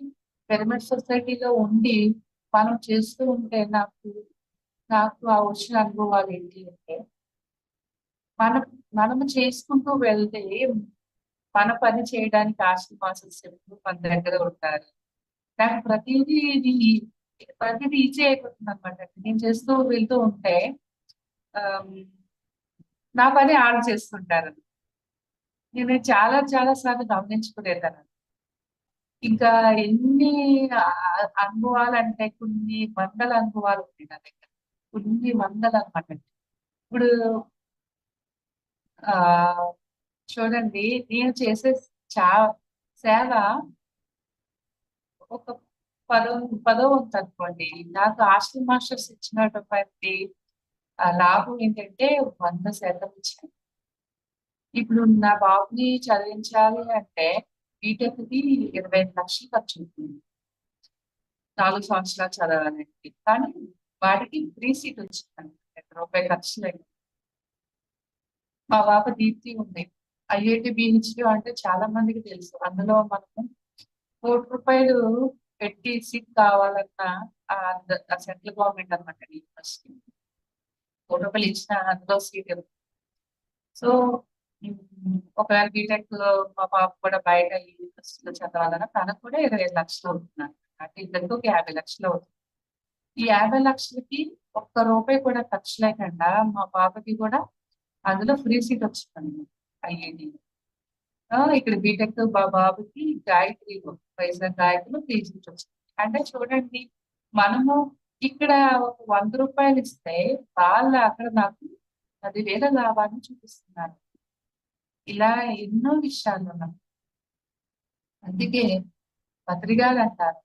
పిరమిడ్ సొసైటీలో ఉండి మనం చేస్తూ ఉంటే నాకు నాకు ఆ వచ్చిన అనుభవాలు ఏంటి అంటే, మనము చేసుకుంటూ వెళ్తే మన పని చేయడానికి ఆశ్రమాసలు చెప్తూ మన దగ్గర ఉంటారు. నాకు ప్రతిదీ ఈజీ అయిపోతుంది అనమాట. నేను చేస్తూ వెళ్తూ ఉంటే నా పని ఆడ చేస్తుంటారు. నేను చాలా చాలా సార్లు గమనించుకునేదాన్ని. ఇంకా ఎన్ని అనుభవాలు అంటే కొన్ని వందల అనుభవాలు ఉన్నాయి నా దగ్గర, కొన్ని వందలు అనమాట. ఇప్పుడు ఆ చూడండి, నేను చేసే చా సేవ ఒక పదో వంతు అనుకోండి. నాకు హాస్టల్ మాస్టర్స్ ఇచ్చినటువంటి లాభం ఏంటంటే 100% ఇచ్చాను. ఇప్పుడు నా బాబుని చదివించాలి అంటే బీటెక్కి 25 లక్షలు ఖర్చు అవుతుంది 4 సంవత్సరాలు చదవాలంటే. కానీ వాడికి ఫ్రీ సీట్ వచ్చిందండి, రూపాయి ఖర్చు లేదు. మా పాప దీప్తి ఉంది, ఐఐటి బిహెచ్డి అంటే చాలా మందికి తెలుసు. అందులో మనము ₹1 పెట్టి సీట్ కావాలన్నా సెంట్రల్ గవర్నమెంట్ అనమాట యూనివర్సిటీ. ₹1 ఇచ్చిన అందులో సీట్ ఇవ్వదు. సో ఒకవేళ బీటెక్ మా పాప కూడా బయట యూనివర్సిటీలో చదవాలన్నా తనకు కూడా 25 లక్షలు అవుతుంది. అంటే ఇద్దరికి ఒక 50 లక్షలు అవుతుంది. ఈ 50 లక్షలకి ₹1 కూడా ఖర్చు లేకుండా మా పాపకి కూడా అందులో ఫ్రీ సీట్ వచ్చిందండి ఐఐటి. ఇక్కడ బీటెక్ బాబుకి గాయత్రిలో, వైజాగ్ గాయత్రిలో ఫ్రీ సీట్ వచ్చింది. అంటే చూడండి, మనము ఇక్కడ ఒక ₹100 ఇస్తే వాళ్ళు అక్కడ నాకు 10,000 లాభాన్ని చూపిస్తున్నారు. ఇలా ఎన్నో విషయాలు ఉన్నాయి. అందుకే పత్రికాలు అంటారు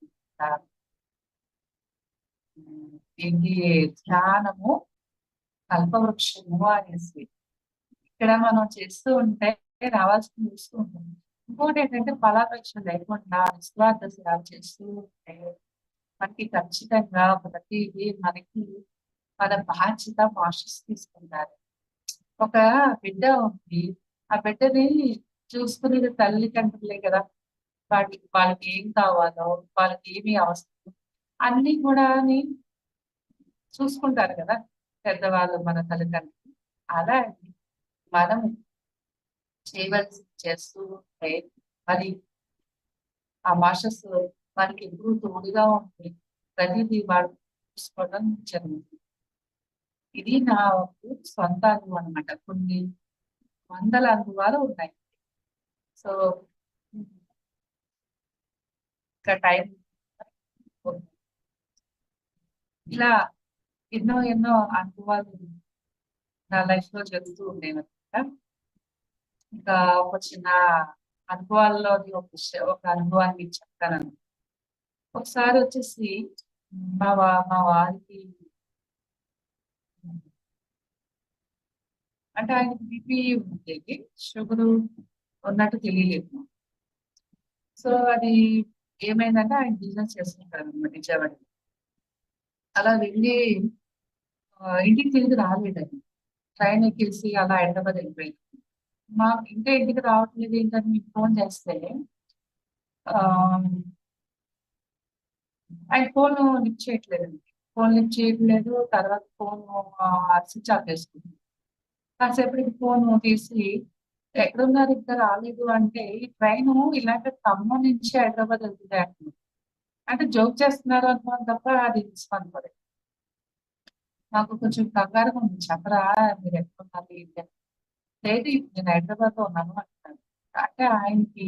ఏంటి, ధ్యానము కల్పవృక్షము అనేసి. ఇక్కడ మనం చేస్తూ ఉంటే రావాల్సింది చూస్తూ ఉంటుంది. ఇంకోటి ఏంటంటే ఫలాపేక్ష లేకుండా నిస్వార్థ సేవ చేస్తూ ఉంటే మనకి ఖచ్చితంగా ప్రతిదీ మనకి మన బాధ్యత మాస్టర్స్ తీసుకుంటారు. ఒక బిడ్డ ఉంది, ఆ బిడ్డని చూసుకునేది తల్లిదండ్రులే కదా. వాళ్ళకి ఏం కావాలో, వాళ్ళకి ఏమి అవసరం అన్ని కూడా చూసుకుంటారు కదా పెద్దవాళ్ళు, మన తల్లిదండ్రులు. అలా మనం చేయవలసి చేస్తూ ఉంటే మరి ఆ మాస్టర్స్ మనకి ఎప్పుడు తోడుగా ఉండి ప్రతిదీ వాడు చూసుకోవడం జరుగుతుంది. ఇది నా సొంత అనుభవం అనమాట. కొన్ని వందల అనుభవాలు ఉన్నాయి. సో ఇంకా టైం ఇలా ఎన్నో ఎన్నో అనుభవాలు నా లైఫ్ లో జరుగుతూ ఉండేవి అనమాట. ఇంకా ఒక చిన్న అనుభవాల్లో ఒక అనుభవాన్ని మీకు చెప్తాను. ఒకసారి వచ్చేసి మా వారికి అంటే ఆయనకి బీపీ ఉండేది, షుగర్ ఉన్నట్టు తెలియలేదు. సో అది ఏమైందంటే ఆయన బిజినెస్ చేస్తుంటారు అనమాట విజయవాడ. అలా వెళ్ళి ఇంటికి తిరిగి రాలేదండి. ట్రైన్ ఎక్కేసి అలా హైదరాబాద్ వెళ్ళిపోయింది. మా ఇంకా ఇంటికి రావట్లేదు ఏంటని మీకు ఫోన్ చేస్తే ఆయన ఫోన్ లిఫ్ట్ చేయట్లేదండి. ఫోన్ లిఫ్ట్ చేయట్లేదు. తర్వాత ఫోన్ స్విచ్ ఆఫ్ చేసుకుంది. కాసేపటికి ఫోన్ తీసి ఎక్కడున్నారు ఇంకా రాలేదు అంటే ఈ ట్రైన్ ఇలాంటి ఖమ్మం నుంచి హైదరాబాద్ వెళ్తుంది అంటున్నారు. అంటే జోక్ చేస్తున్నారు అనుకోని తప్ప అది రెస్పాన్స్ పడదు. నాకు కొంచెం కంగారుగా ఉంది. చెప్పరా మీరు ఎక్కడున్నారు ఏంటి అని. లేదు నేను హైదరాబాద్ లో ఉన్నాను అంటున్నాను. అంటే ఆయనకి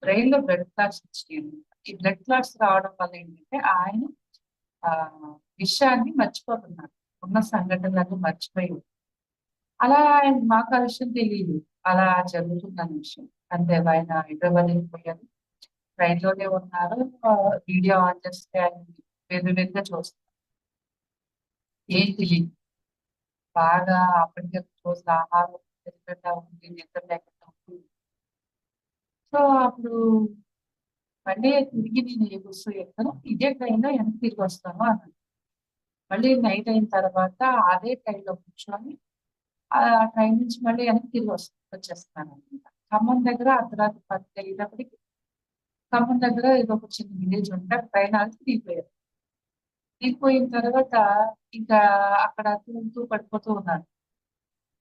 బ్రెయిన్ లో బ్లడ్ క్లాట్స్ వచ్చాయండి. ఈ బ్లడ్ క్లాట్స్ రావడం వల్ల ఏంటంటే ఆయన ఆ విషయాన్ని మర్చిపోతున్నారు. ఉన్న సంఘటనలను మర్చిపోయి అలా ఆయన మాకు ఆ విషయం తెలియదు. అలా జరుగుతుందన్న విషయం. అంతే ఆయన హైదరాబాద్ వెళ్ళిపోయారు. ట్రైన్ లోనే ఉన్నారు. వీడియో ఆన్ చేస్తే ఆయన వేరుగా చూస్తారు. ఏం తెలియదు. బాగా అప్పటికే రోజులు ఆహారం తినకుండా ఉంది, నిద్ర లేకుండా ఉంది. సో అప్పుడు మళ్ళీ తిరిగి నేను ఏ బస్సు ఎక్కను, ఇదే ట్రైన్ లో వెనక్కి తిరిగి వస్తాను అన్నాను. మళ్ళీ నైట్ అయిన తర్వాత అదే ట్రైన్ లో కూర్చొని ఆ ట్రైన్ నుంచి మళ్ళీ వెనక్కి తిరిగి వచ్చేస్తున్నాను అనమాట. ఖమ్మం దగ్గర అర్ధరాత్రి 10 అయ్యేటప్పటికి ఖమ్మం దగ్గర ఏదో ఒక చిన్న విలేజ్ ఉంటే ట్రైన్ ఆగి దిగిపోయారు. దిగిపోయిన తర్వాత ఇంకా అక్కడ తూలుతూ పడిపోతూ ఉన్నారు.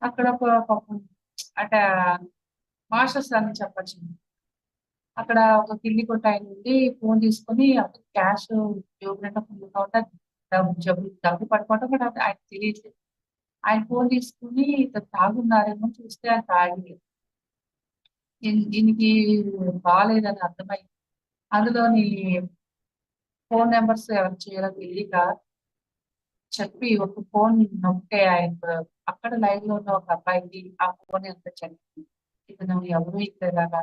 అక్కడ ఒక పాపం అంటే మాస్టర్స్ అని చెప్పచ్చు. అక్కడ ఒక కిల్లి కొట్ట ఆయన ఉండి ఫోన్ తీసుకొని అప్పుడు క్యాష్ జోబులంటే ఫుల్గా ఉంటే డబ్బు పడుకోవడం కూడా ఆయన తెలియట్లేదు. ఆయన ఫోన్ తీసుకుని ఇతను తాగున్నారేమో చూస్తే ఆయన తాగి దీనికి బాగాలేదని అర్థమై అందులోని ఫోన్ నెంబర్స్ ఎవరు చేయాలో తెలియక చెప్పి ఒక ఫోన్ నొక్కే ఆయన అక్కడ లైవ్ లో ఉన్న ఒక అబ్బాయికి ఆ ఫోన్ ఎంత చెప్పి ఇతను ఎవరు ఇక్కడ ఇలాగా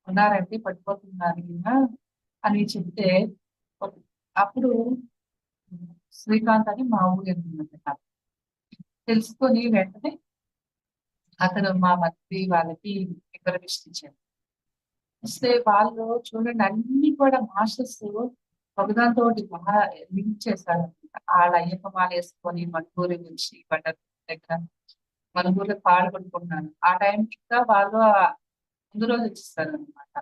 ఉన్నారంటే పడిపోతున్నారు ఈయన అని చెప్తే అప్పుడు శ్రీకాంత్ అని మా ఊరు వెళ్తుందంట. తెలుసుకొని వెంటనే అతను మా మంత్రి వాళ్ళకి ఇన్ఫర్మేషన్ ఇచ్చారు. ఇస్తే వాళ్ళు చూడండి అన్ని కూడా మాస్టర్స్ ఒకదాంతో బాగా లింక్ చేశారు. వాళ్ళ అయ్యప్ప మాల వేసుకొని మణిపూరి నుంచి బండర్ దగ్గర మణిపూర్లో పాలు కొనుక్కున్నాను. ఆ టైంకి ఇంకా వాళ్ళు ముందు రోజు ఇచ్చిస్తారు అనమాట.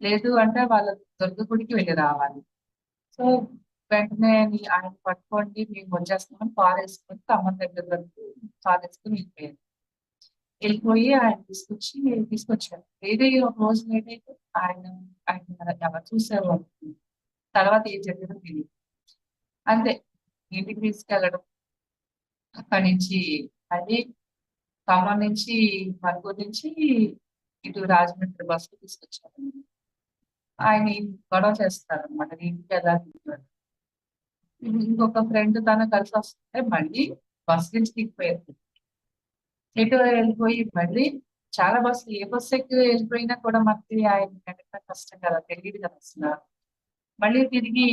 లేదు అంటే వాళ్ళ దుర్గ గుడికి వెళ్ళి రావాలి. సో వెంటనే ఆయన పట్టుకోండి మేము వచ్చేస్తామని కార్ వేసుకొని ఖమ్మం దగ్గర వరకు కార్ వేసుకొని వెళ్ళిపోయారు. వెళ్ళిపోయి ఆయన తీసుకొచ్చారు. ఏదో ఒక రోజు లేట్ అయితే ఆయన ఆయన ఎవరు చూసారు అనుకుంది. తర్వాత ఏం జరిగిందో తెలియదు. అంతే ఇంటికి తీసుకెళ్ళడం. అక్కడి నుంచి మళ్ళీ ఖమ్మం నుంచి మరుగురు నుంచి ఇటు రాజమండ్రి బస్సు తీసుకొచ్చారు. ఆయన గొడవ చేస్తారు అనమాట. ఇంటికి ఎలా దిగుతాడు. ఇంకొక ఫ్రెండ్ తన కలిసి వస్తుంటే మళ్ళీ బస్ నుంచి దిగిపోయారు. ఎటు వెళ్ళిపోయి మళ్ళీ చాలా బస్సులు ఏ బస్సు ఎక్కి వెళ్ళిపోయినా కూడా మనకి ఆయన వెనక కష్టం కదా, తెలియదు కదా అసలు. మళ్ళీ తిరిగి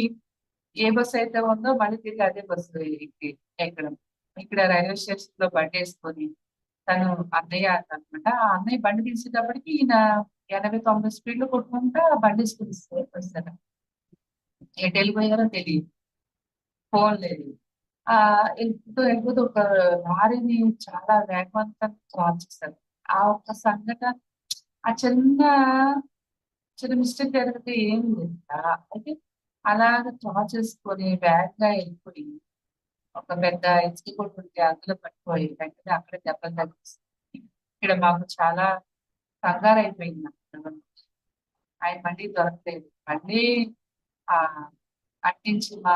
ఏ బస్సు అయితే ఉందో మళ్ళీ తిరిగి అదే బస్సు ఎక్కి ఎక్కడం. ఇక్కడ రైల్వే స్టేషన్ లో బండి వేసుకొని తను అన్నయ్య అనమాట. ఆ అన్నయ్య బండి తీసేటప్పటికి ఈయన 80-90 స్పీడ్లు కొట్టుకుంటా బండి వేసుకుని వస్తారు. ఎటు వెళ్ళిపోయారో తెలియదు. ఫోన్ లేదు. వెళ్ళిపోతూ ఒక లారీని చాలా వేగవంతంగా క్రాస్ చేస్తారు. ఆ ఒక్క సంఘటన ఆ చిన్న చిన్న మిస్టేక్ జరిగితే ఏం లేదు కదా. అయితే అలాగ క్రాస్ చేసుకొని వేగంగా వెళ్ళిపోయి ఒక పెద్ద ఇన్స్టిట్యూట్ ఉంటే అందులో పడిపోయి వెంటనే అక్కడ దెబ్బలు తగ్గిస్తుంది. ఇక్కడ మాకు చాలా కంగారు అయిపోయింది. ఆయన మళ్ళీ దొరకలేదు. మళ్ళీ ఆ అట్నుంచి మా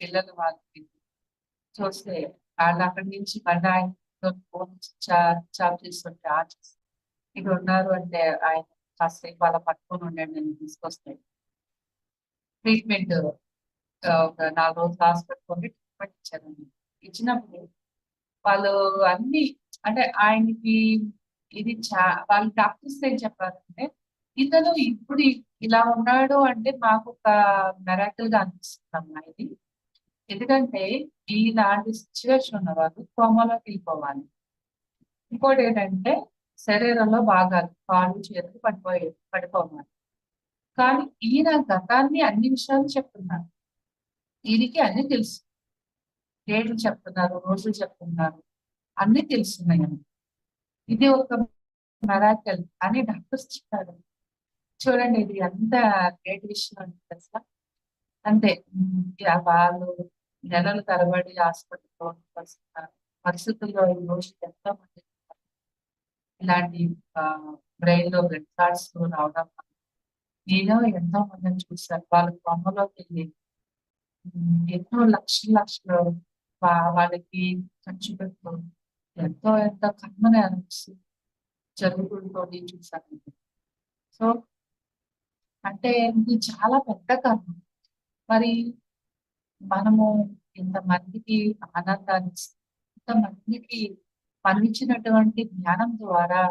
పిల్లలు వాళ్ళకి చూస్తే వాళ్ళు అక్కడి నుంచి మళ్ళీ ఆయన ఫోన్ చాప్ చేస్తుంటే ఇది ఉన్నారు అంటే ఆయన కాసేపు అలా పట్టుకొని ఉండండి నేను తీసుకొస్తే ట్రీట్మెంట్ ఒక 4 రోజులు హాస్పిటల్ ట్రీట్మెంట్ ఇచ్చారండి. ఇచ్చినప్పుడు వాళ్ళు అన్ని అంటే ఆయనకి ఇది వాళ్ళు డాక్టర్స్ ఏం చెప్పారంటే ఇతను ఇప్పుడు ఇలా ఉన్నాడు అంటే మాకు ఒక మెరాకిల్ గా అనిపిస్తుంది అమ్మా ఇది. ఎందుకంటే ఇలాంటి సిచ్యువేషన్ ఉన్న వాళ్ళు కోమాలోకి వెళ్ళిపోవాలి. ఇంకోటి ఏంటంటే శరీరంలో భాగాలు కాళ్ళు చేతులు పడిపోవాలి. కానీ ఈయన గతాన్ని అన్ని విషయాలు చెప్తున్నారు. ఈయనకి అన్ని తెలుసు. డేట్లు చెప్తున్నారు, రోజులు చెప్తున్నారు, అన్ని తెలుస్తున్నాయి. ఇది ఒక మెరాకల్ అని డాక్టర్స్ చెప్పారు. చూడండి ఇది ఎంత గ్రేట్ విషయం అంటే అసలు అంతే. వాళ్ళు నెలల తరబడి హాస్పిటల్లో పరిస్థితుల్లో ఈ రోజు ఎంతో మంది ఇలాంటి బ్రెయిన్ లో బ్లడ్ క్లాట్స్ రావడం వల్ల నేను ఎంతో మందిని చూశాను. వాళ్ళ బొమ్మలోకి వెళ్ళి ఎన్నో లక్షల లక్షలు వాళ్ళకి ఖర్చు పెడుతూ ఎంతో కర్మని అనిపిస్తూ జరుగుతుంటుంది చూశాను. సో అంటే ఇది చాలా పెద్ద కర్మ. మరి మనము ఇంతమందికి ఆనందాన్ని ఇస్తూ, ఇంతమందికి మనమిచ్చినటువంటి జ్ఞానం ద్వారా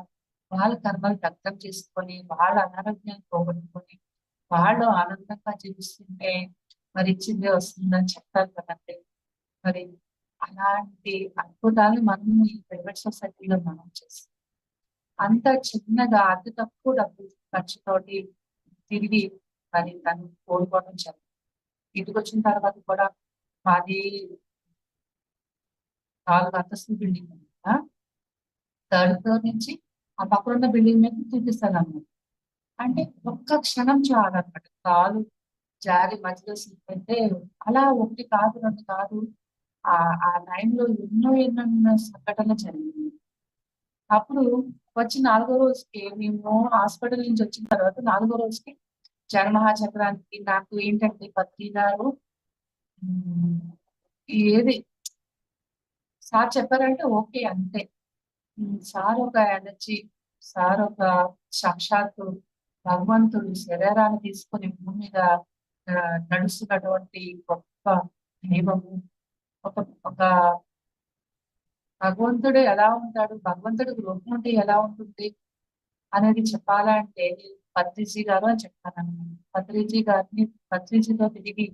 వాళ్ళ కర్మలు దగ్ధం చేసుకొని, వాళ్ళ అనారోగ్యాన్ని పోగొట్టుకొని, వాళ్ళు ఆనందంగా జీవిస్తుంటే మరి ఇచ్చిందే వస్తుందని చెప్తారు కదండి. మరి అలాంటి అద్భుతాలు మనము ఈ ప్రైవేట్ సొసైటీలో మనం చేస్తాం. అంత చిన్నగా అతి తక్కువ డబ్బు ఖర్చుతోటి తిరిగి మరి తను కోలుకోవడం జరిగింది. ఇంటికి వచ్చిన తర్వాత కూడా మాది 4 అంతస్తుల బిల్డింగ్ అనమాట. 3rd ఫ్లోర్ నుంచి ఆ పక్కన ఉన్న బిల్డింగ్ మీద చూపిస్తాను అన్నమాట. అంటే ఒక్క క్షణం చాలన్నమాట. కాలు జారి మధ్యలో స్లిప్ అయితే అలా ఒకటి కాదు, 2 కాదు. ఆ ఆ టైంలో ఎన్నో సంఘటనలు జరిగింది. అప్పుడు వచ్చి 4వ రోజుకి మేము హాస్పిటల్ నుంచి వచ్చిన తర్వాత 4వ రోజుకి జనమహాచక్రానికి నాకు ఏంటంటే పత్రి గారు ఏది సార్ చెప్పారంటే ఓకే అంతే. సార్ ఒక ఎనర్జీ, సార్ ఒక సాక్షాత్తు భగవంతుడు శరీరాన్ని తీసుకొని భూమి మీద నడుస్తున్నటువంటి గొప్ప దైవము. ఒక ఒక భగవంతుడు ఎలా ఉంటాడు, భగవంతుడికి రూపం ఉంటే ఎలా ఉంటుంది అనేది చెప్పాలంటే నేను పత్రిజీ గారు అని చెప్తాను. పత్రిజీతో తిరిగి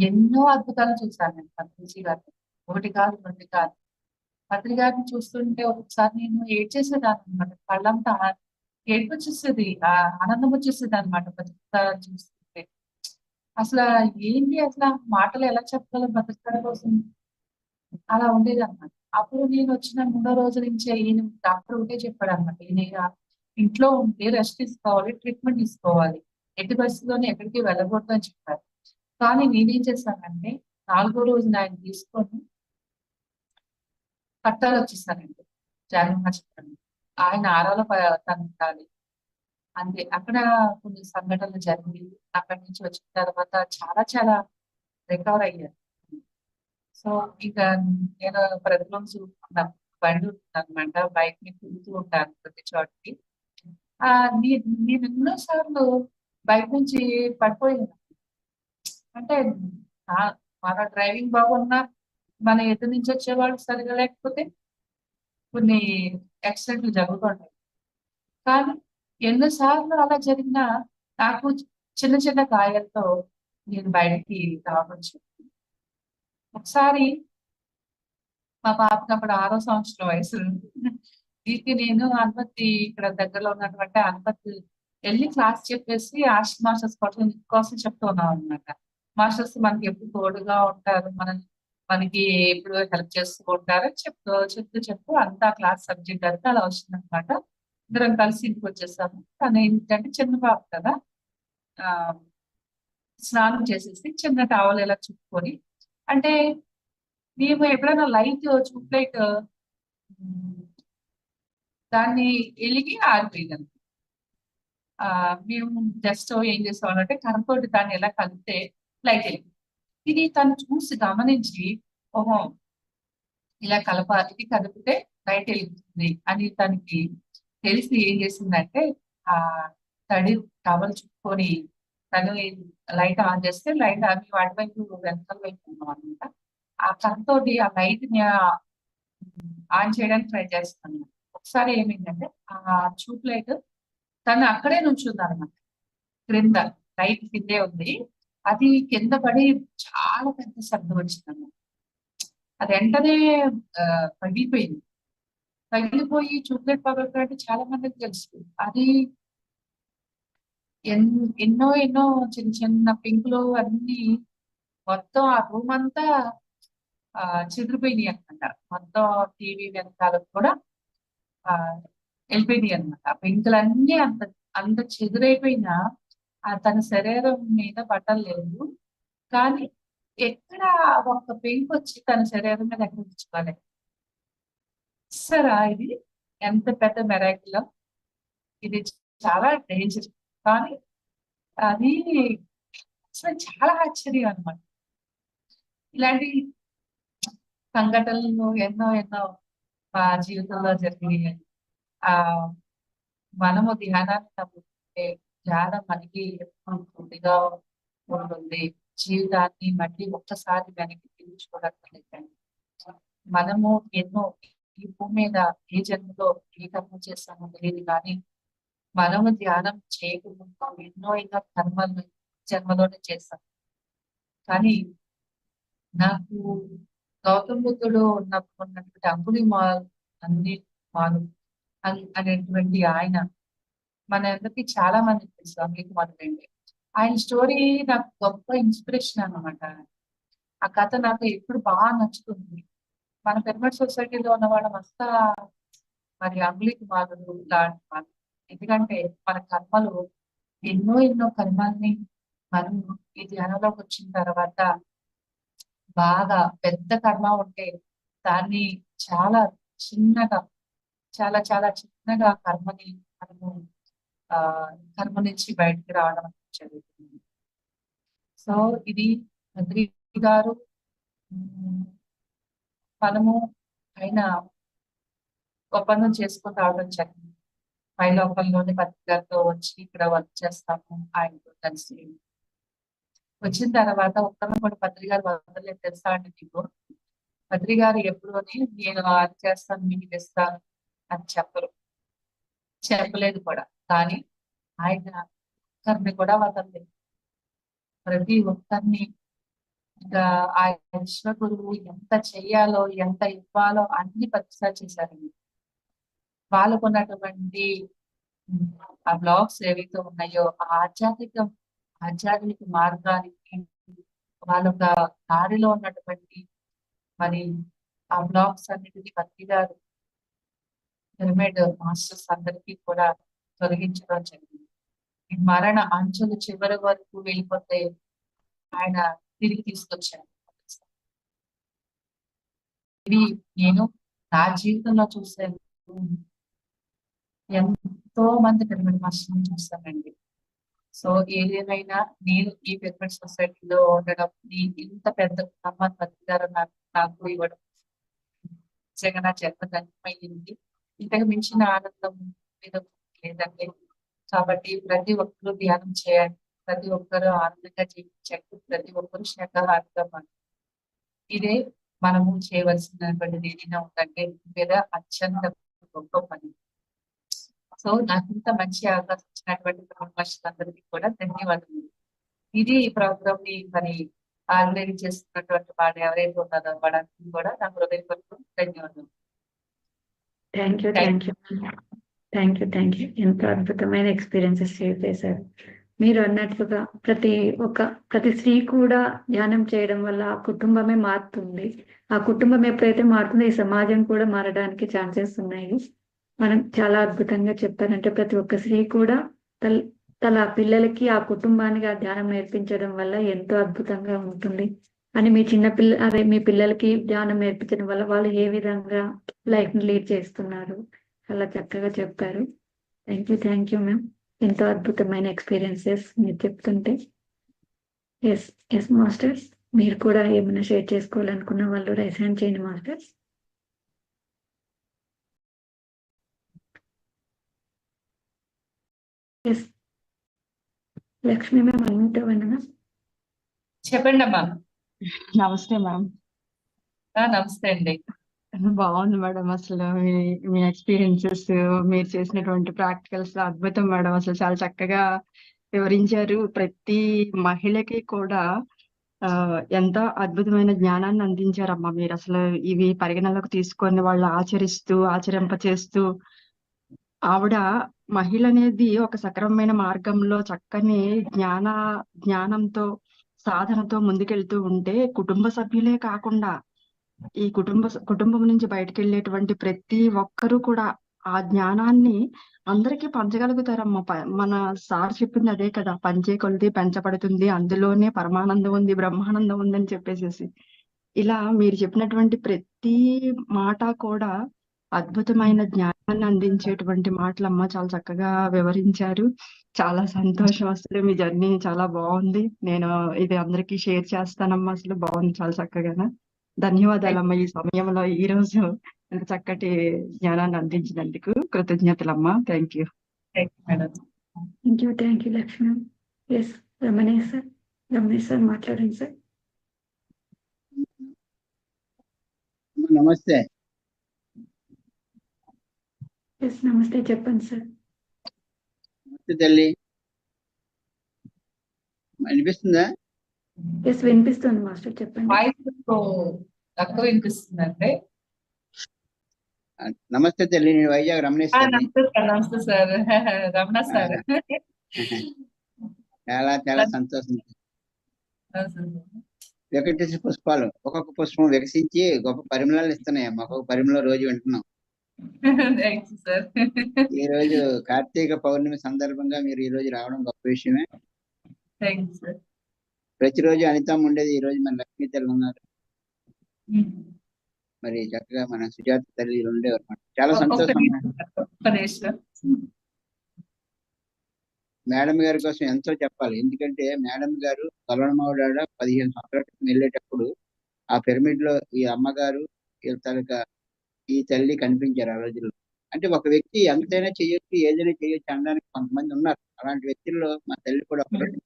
ఎన్నో అద్భుతాలు చూశాను నేను పత్రిజీ గారిని. ఒకటి కాదు, 2 కాదు. పత్రి గారిని చూస్తుంటే ఒకసారి నేను ఏడ్చేసేదాన్ని అనమాట. కళ్ళంతా ఏడుపు వచ్చేసేది, ఆనందం వచ్చేసేది అనమాట పత్రి గారిని చూస్తుంటే. అసలు ఏంటి అసలు మాటలు ఎలా చెప్పగలం పత్రి గారి కోసం, అలా ఉండేది అనమాట. అప్పుడు నేను వచ్చిన 3వ రోజు నుంచే ఈయన డాక్టర్ ఒకటే చెప్పాడు అనమాట. ఈయన ఇంట్లో ఉంటే రెస్ట్ తీసుకోవాలి, ట్రీట్మెంట్ తీసుకోవాలి, ఎట్టి పరిస్థితుల్లోనే ఎక్కడికి వెళ్ళకూడదు అని చెప్పారు. కానీ నేనేం చేశానంటే 4వ రోజున ఆయన తీసుకొని పట్టాలు వచ్చేసానండి జగన్మోహన్. ఆయన ఆరాలో తగ్గాలి అంతే. అక్కడ కొన్ని సంఘటనలు జరిగి అక్కడి నుంచి వచ్చిన తర్వాత చాలా రికవర్ అయ్యాను. సో ఇక నేను ప్రతిరోజు బండి ఉంటుందన్నమాట, బైక్ ని తిరుగుతూ ఉంటాను ప్రతి చోటికి. నేను ఎన్నోసార్లు బైక్ నుంచి పడిపోయాను. అంటే మన డ్రైవింగ్ బాగున్నా మన ఎదురు నుంచి వచ్చేవాళ్ళు సరిగా లేకపోతే కొన్ని యాక్సిడెంట్లు జరుగుతుంటాయి. కానీ ఎన్నిసార్లు అలా జరిగినా నాకు చిన్న గాయాలతో నేను బయటికి రావచ్చు. ఒకసారి మా పాపకి అప్పుడు 6వ సంవత్సరం వయసు. దీనికి నేను అనుమతి ఇక్కడ దగ్గరలో ఉన్నటువంటి అనుమతి వెళ్ళి క్లాస్ చెప్పేసి ఆర్ట్స్ మాస్టర్స్ కోసం చెప్తూ ఉన్నాం అనమాట. మాస్టర్స్ మనకి ఎప్పుడు తోడుగా ఉంటారు, మనకి ఎప్పుడు హెల్ప్ చేస్తూ ఉంటారు చెప్తూ అంతా క్లాస్ సబ్జెక్ట్ అంతా అలా వచ్చింది అనమాట. అందరం కలిసి ఇంటికి వచ్చేసాము. తను ఏంటంటే చిన్న పాప కదా, ఆ స్నానం చేసేసి చిన్న టవల్ ఇలా చుట్టుకొని, అంటే మేము ఎప్పుడైనా లైట్ ట్యూబ్లైట్ దాన్ని వెలిగి ఆరిపోయింది. మేము జస్ట్ ఏం చేస్తామంటే కరెంట్ దాన్ని ఎలా కలిపితే లైట్ వెలిగింది. ఇది తను చూసి గమనించి ఓహో ఇలా కలపాలి, ఇది కలిపితే లైట్ వెలుగుతుంది అని తనకి తెలిసి ఏం చేసిందంటే ఆ తడి టవల్ చుట్టుకొని తను లైట్ ఆన్ చేస్తే లైట్ అవి వాటి వైపు వెనకాల వైపు ఉన్నాం అనమాట. ఆ కరెంట్ ఆ లైట్ ని ఆన్ చేయడానికి ట్రై చేస్తాను. ఒకసారి ఏమైందంటే ఆ ట్యూబ్ లైట్ తను అక్కడే నుంచుంది అనమాట. క్రింద లైట్ కిందే ఉంది, అది కింద పడి చాలా పెద్ద శబ్దం వచ్చిందన్నమాట. అది వెంటనే పగిలిపోయింది. పగిలిపోయి ట్యూబ్లైట్ పగలకంటే చాలా మందికి తెలుసు. అది ఎన్నో చిన్న పింకులు అన్ని మొత్తం ఆ రూమ్ అంతా చెదిరిపోయినాయి అనమాట. మొత్తం టీవీ వెనకాల కూడా వెళ్ళిపోయినాయి అనమాట. ఆ పెంకులన్నీ అంత చెదురైపోయినా తన శరీరం మీద బట్టలు లేవు, కానీ ఎక్కడ ఒక పెయింట్ వచ్చి తన శరీరం మీద ఎక్కడ తెచ్చుకోలేదు. సరా ఇది ఎంత పెద్ద మెరాకిల్! ఇది చాలా డేంజర్, కానీ అది అసలు చాలా ఆశ్చర్యం అన్నమాట. ఇలాంటి సంఘటనలు ఎన్నో ఎన్నో మా జీవితంలో జరిగినాయి. ఆ మనము ధ్యానాన్ని నమ్ముకుంటే ధ్యానం మనకి కొద్దిగా ఉంటుంది. జీవితాన్ని మళ్ళీ ఒక్కసారి వెనక్కి తిరిగించుకోవట్లేదండి. మనము ఎన్నో ఈ భూమి మీద ఏ జన్మలో ఏ కర్మ చేస్తామో తెలియదు, కానీ మనము ధ్యానం చేయకుండా ఎన్నో ఎన్నో కర్మలు జన్మలోనే చేస్తాం. కానీ నాకు గౌతమ బుద్ధుడు ఉన్నటువంటి అంగుళి మాలు అనేటువంటి ఆయన మన అందరికి చాలా మంది తెలుసు. అంగుళి ఆయన స్టోరీ నాకు గొప్ప ఇన్స్పిరేషన్ అన్నమాట. ఆ కథ నాకు ఎప్పుడు బాగా నచ్చుతుంది. మన పిరమిడ్ సొసైటీలో ఉన్న వాళ్ళంతా మరి అంగుళిమాలుడు లాంటి వాళ్ళు. ఎందుకంటే మన కర్మలు ఎన్నో ఎన్నో కర్మల్ని మనం ఈ ధ్యానంలోకి వచ్చిన తర్వాత బాగా పెద్ద కర్మ ఉంటే దాన్ని చాలా చిన్నగా చాలా చాలా చిన్నగా కర్మని మనము కర్మ నుంచి బయటికి రావడం జరుగుతుంది. సో ఇది బద్రి గారు మనము ఆయన ఒప్పందం చేసుకుని రావడం జరిగింది. పైలోకంలోని బద్రి గారితో వచ్చి ఇక్కడ వర్క్ చేస్తాము ఆయనతో కలిసి. వచ్చిన తర్వాత ఒక్కరిని కూడా బద్రి గారు వదలలేదు తెలుసా అండి మీకు? బద్రి గారు ఎప్పుడు నేను అది చేస్తాను మీకు ఇస్తాను అని చెప్పలేదు కూడా. కానీ ఆయన ఒక్కరిని కూడా వదలలేదు. ప్రతి ఒక్కరిని ఇంకా ఆ విశ్వగురువు ఎంత చెయ్యాలో ఎంత ఇవ్వాలో అన్ని ప్రతిసారి చేశారండి. వాళ్ళకు ఉన్నటువంటి ఆ బ్లాగ్స్ ఏవైతే ఉన్నాయో ఆ ఆధ్యాత్మిక మార్గానికి వాళ్ళొక దారిలో ఉన్నటువంటి మరి ఆ బ్లాగ్స్ అన్నిటిని బద్రి గారు పిరమిడ్ మాస్టర్స్ అందరికీ కూడా తొలగించడం జరిగింది. ఈ మరణ అంచులు చివరి వరకు వెళ్ళిపోతే ఆయన తిరిగి తీసుకొచ్చారు. ఇది నేను నా జీవితంలో చూసాను. ఎంతో మంది పిరమిడ్ మాస్టర్ని చూస్తానండి. సో ఏదేమైనా నేను ఈ పిరమిడ్ సొసైటీలో ఉండడం, ఇంత పెద్ద కుటుంబాన్ని బద్రి గారు నాకు ఇవ్వడం నిజంగా నా జన్మ ధన్యమైంది. ఇంతకు మించిన ఆనందం మీద లేదండి. కాబట్టి ప్రతి ఒక్కరూ ధ్యానం చేయాలి, ప్రతి ఒక్కరూ ఆనందంగా జీవించండి, ప్రతి ఒక్కరూ శాఖాహారంగా మారండి. ఇదే మనము చేయవలసినటువంటిది ఏదైనా ఉందంటే మీద అత్యంత గొప్ప పని. సో నాకు ఇంత మంచి అవకాశం ఇచ్చినటువంటి అందరికీ కూడా ధన్యవాదాలు. ఇది ఈ ప్రోగ్రామ్ ని మరి ఆర్గనైజ్ చేస్తున్నటువంటి వాళ్ళు ఎవరైతే ఉన్నారో వాళ్ళందరికీ కూడా నా హృదయపూర్వక ధన్యవాదాలు. Thank you. ఎంతో అద్భుతమైన ఎక్స్పీరియన్సెస్ షేర్ చేశారు. మీరు అన్నట్లుగా ప్రతి స్త్రీ కూడా ధ్యానం చేయడం వల్ల ఆ కుటుంబమే మారుతుంది. ఆ కుటుంబం ఎప్పుడైతే మారుతుందో ఈ సమాజం కూడా మారడానికి ఛాన్సెస్ ఉన్నాయి. మనం చాలా అద్భుతంగా చెప్పారంటే ప్రతి ఒక్క స్త్రీ కూడా తన పిల్లలకి ఆ కుటుంబానికి ఆ ధ్యానం నేర్పించడం వల్ల ఎంతో అద్భుతంగా ఉంటుంది అని మీ పిల్లలకి ధ్యానం నేర్పించడం వల్ల వాళ్ళు ఏ విధంగా లైఫ్ ని లీడ్ చేస్తున్నారు చాలా చక్కగా చెప్పారు. Thank you ma'am. ఎంతో అద్భుతమైన ఎక్స్పీరియన్సెస్ మీరు చెప్తుంటే. ఎస్ మాస్టర్స్, మీరు కూడా ఏమైనా షేర్ చేసుకోవాలనుకున్న వాళ్ళు రైస్ హ్యాండ్ చేయండి masters. S Lakshmi ma'am unmute అవ్వండి. చెప్పండి అమ్మా. నమస్తే మ్యామ్. నమస్తే అండి. బాగుంది మేడం. అసలు మీ ఎక్స్పీరియన్సెస్, మీరు చేసినటువంటి ప్రాక్టికల్స్ అద్భుతం మేడం. అసలు చాలా చక్కగా వివరించారు. ప్రతి మహిళకి కూడా ఎంతో అద్భుతమైన జ్ఞానాన్ని అందించారమ్మా మీరు. అసలు ఇవి పరిగణలోకి తీసుకొని వాళ్ళు ఆచరింపచేస్తూ ఆవిడ మహిళ అనేది ఒక సక్రమమైన మార్గంలో చక్కని జ్ఞానంతో సాధనతో ముందుకెళ్తూ ఉంటే కుటుంబ సభ్యులే కాకుండా ఈ కుటుంబం నుంచి బయటకు వెళ్ళేటువంటి ప్రతి ఒక్కరూ కూడా ఆ జ్ఞానాన్ని అందరికీ పంచగలుగుతారమ్మా. మన సార్ చెప్పింది అదే కదా, పంచే కొలిది పెంచబడుతుంది, అందులోనే పరమానందం ఉంది, బ్రహ్మానందం ఉందని చెప్పేసేసి. ఇలా మీరు చెప్పినటువంటి ప్రతి మాట కూడా అద్భుతమైన జ్ఞానాన్ని అందించేటువంటి మాటలమ్మ. చాలా చక్కగా వివరించారు. చాలా సంతోషం. అసలు మీ జర్నీ చాలా బాగుంది. నేను ఇది అందరికీ షేర్ చేస్తానమ్మా. అసలు బాగుంది చాలా చక్కగా. ధన్యవాదాలమ్మా. ఈ సమయంలో ఈ రోజు ఇంత చక్కటి జ్ఞానాన్ని అందించినందుకు కృతజ్ఞతలమ్మా. Thank you. Madam. Thank you Lakshmi. S Ramesh sir మాట్లాడండి సార్. నమస్తే. ఎస్ నమస్తే, చెప్పండి సార్. నమస్తే తల్లి, వినిపిస్తుందా? ఎస్ వినిపిస్తుంది మాస్టర్, చెప్పండి. వాయిస్ తక్కువ వినిపిస్తుందంటే. నమస్తే తల్లి, నేను వైజాగ్ రమణేష్ తల్లి. నమస్తే సార్. రమణ సార్. చాలా చాలా సంతోషం. వెంకటేశ్వర పుష్పాలు ఒక్కొక్క పుష్పం వికసించి గొప్ప పరిమళాలు ఇస్తున్నాయి. ఒక్కొక్క పరిమళం రోజు వింటున్నాం. ఈ రోజు కార్తీక పౌర్ణమి సందర్భంగా మీరు ఈ రోజు రావడం గొప్ప విషయమే. ప్రతిరోజు అనితమ్మ ఉండేది, ఈ రోజు మన లక్ష్మీ తల్లి ఉన్నారు. మరి చక్కగా మన సుజాత తల్లి ఉండేవారు. చాలా సంతోషం. మేడం గారి కోసం ఎంతో చెప్పాలి. ఎందుకంటే మేడం గారు కలవడమావిడ 15 సంవత్సరాల క్రితం వెళ్ళేటప్పుడు ఆ పిరమిడ్ లో ఈ అమ్మగారు ఈ తల్లి కనిపించారు ఆ రోజుల్లో. అంటే ఒక వ్యక్తి ఎంతైనా చేయొచ్చు, ఏదైనా చేయొచ్చు అనడానికి కొంతమంది ఉన్నారు. అలాంటి వ్యక్తుల్లో మా తల్లి కూడా ఒకటి.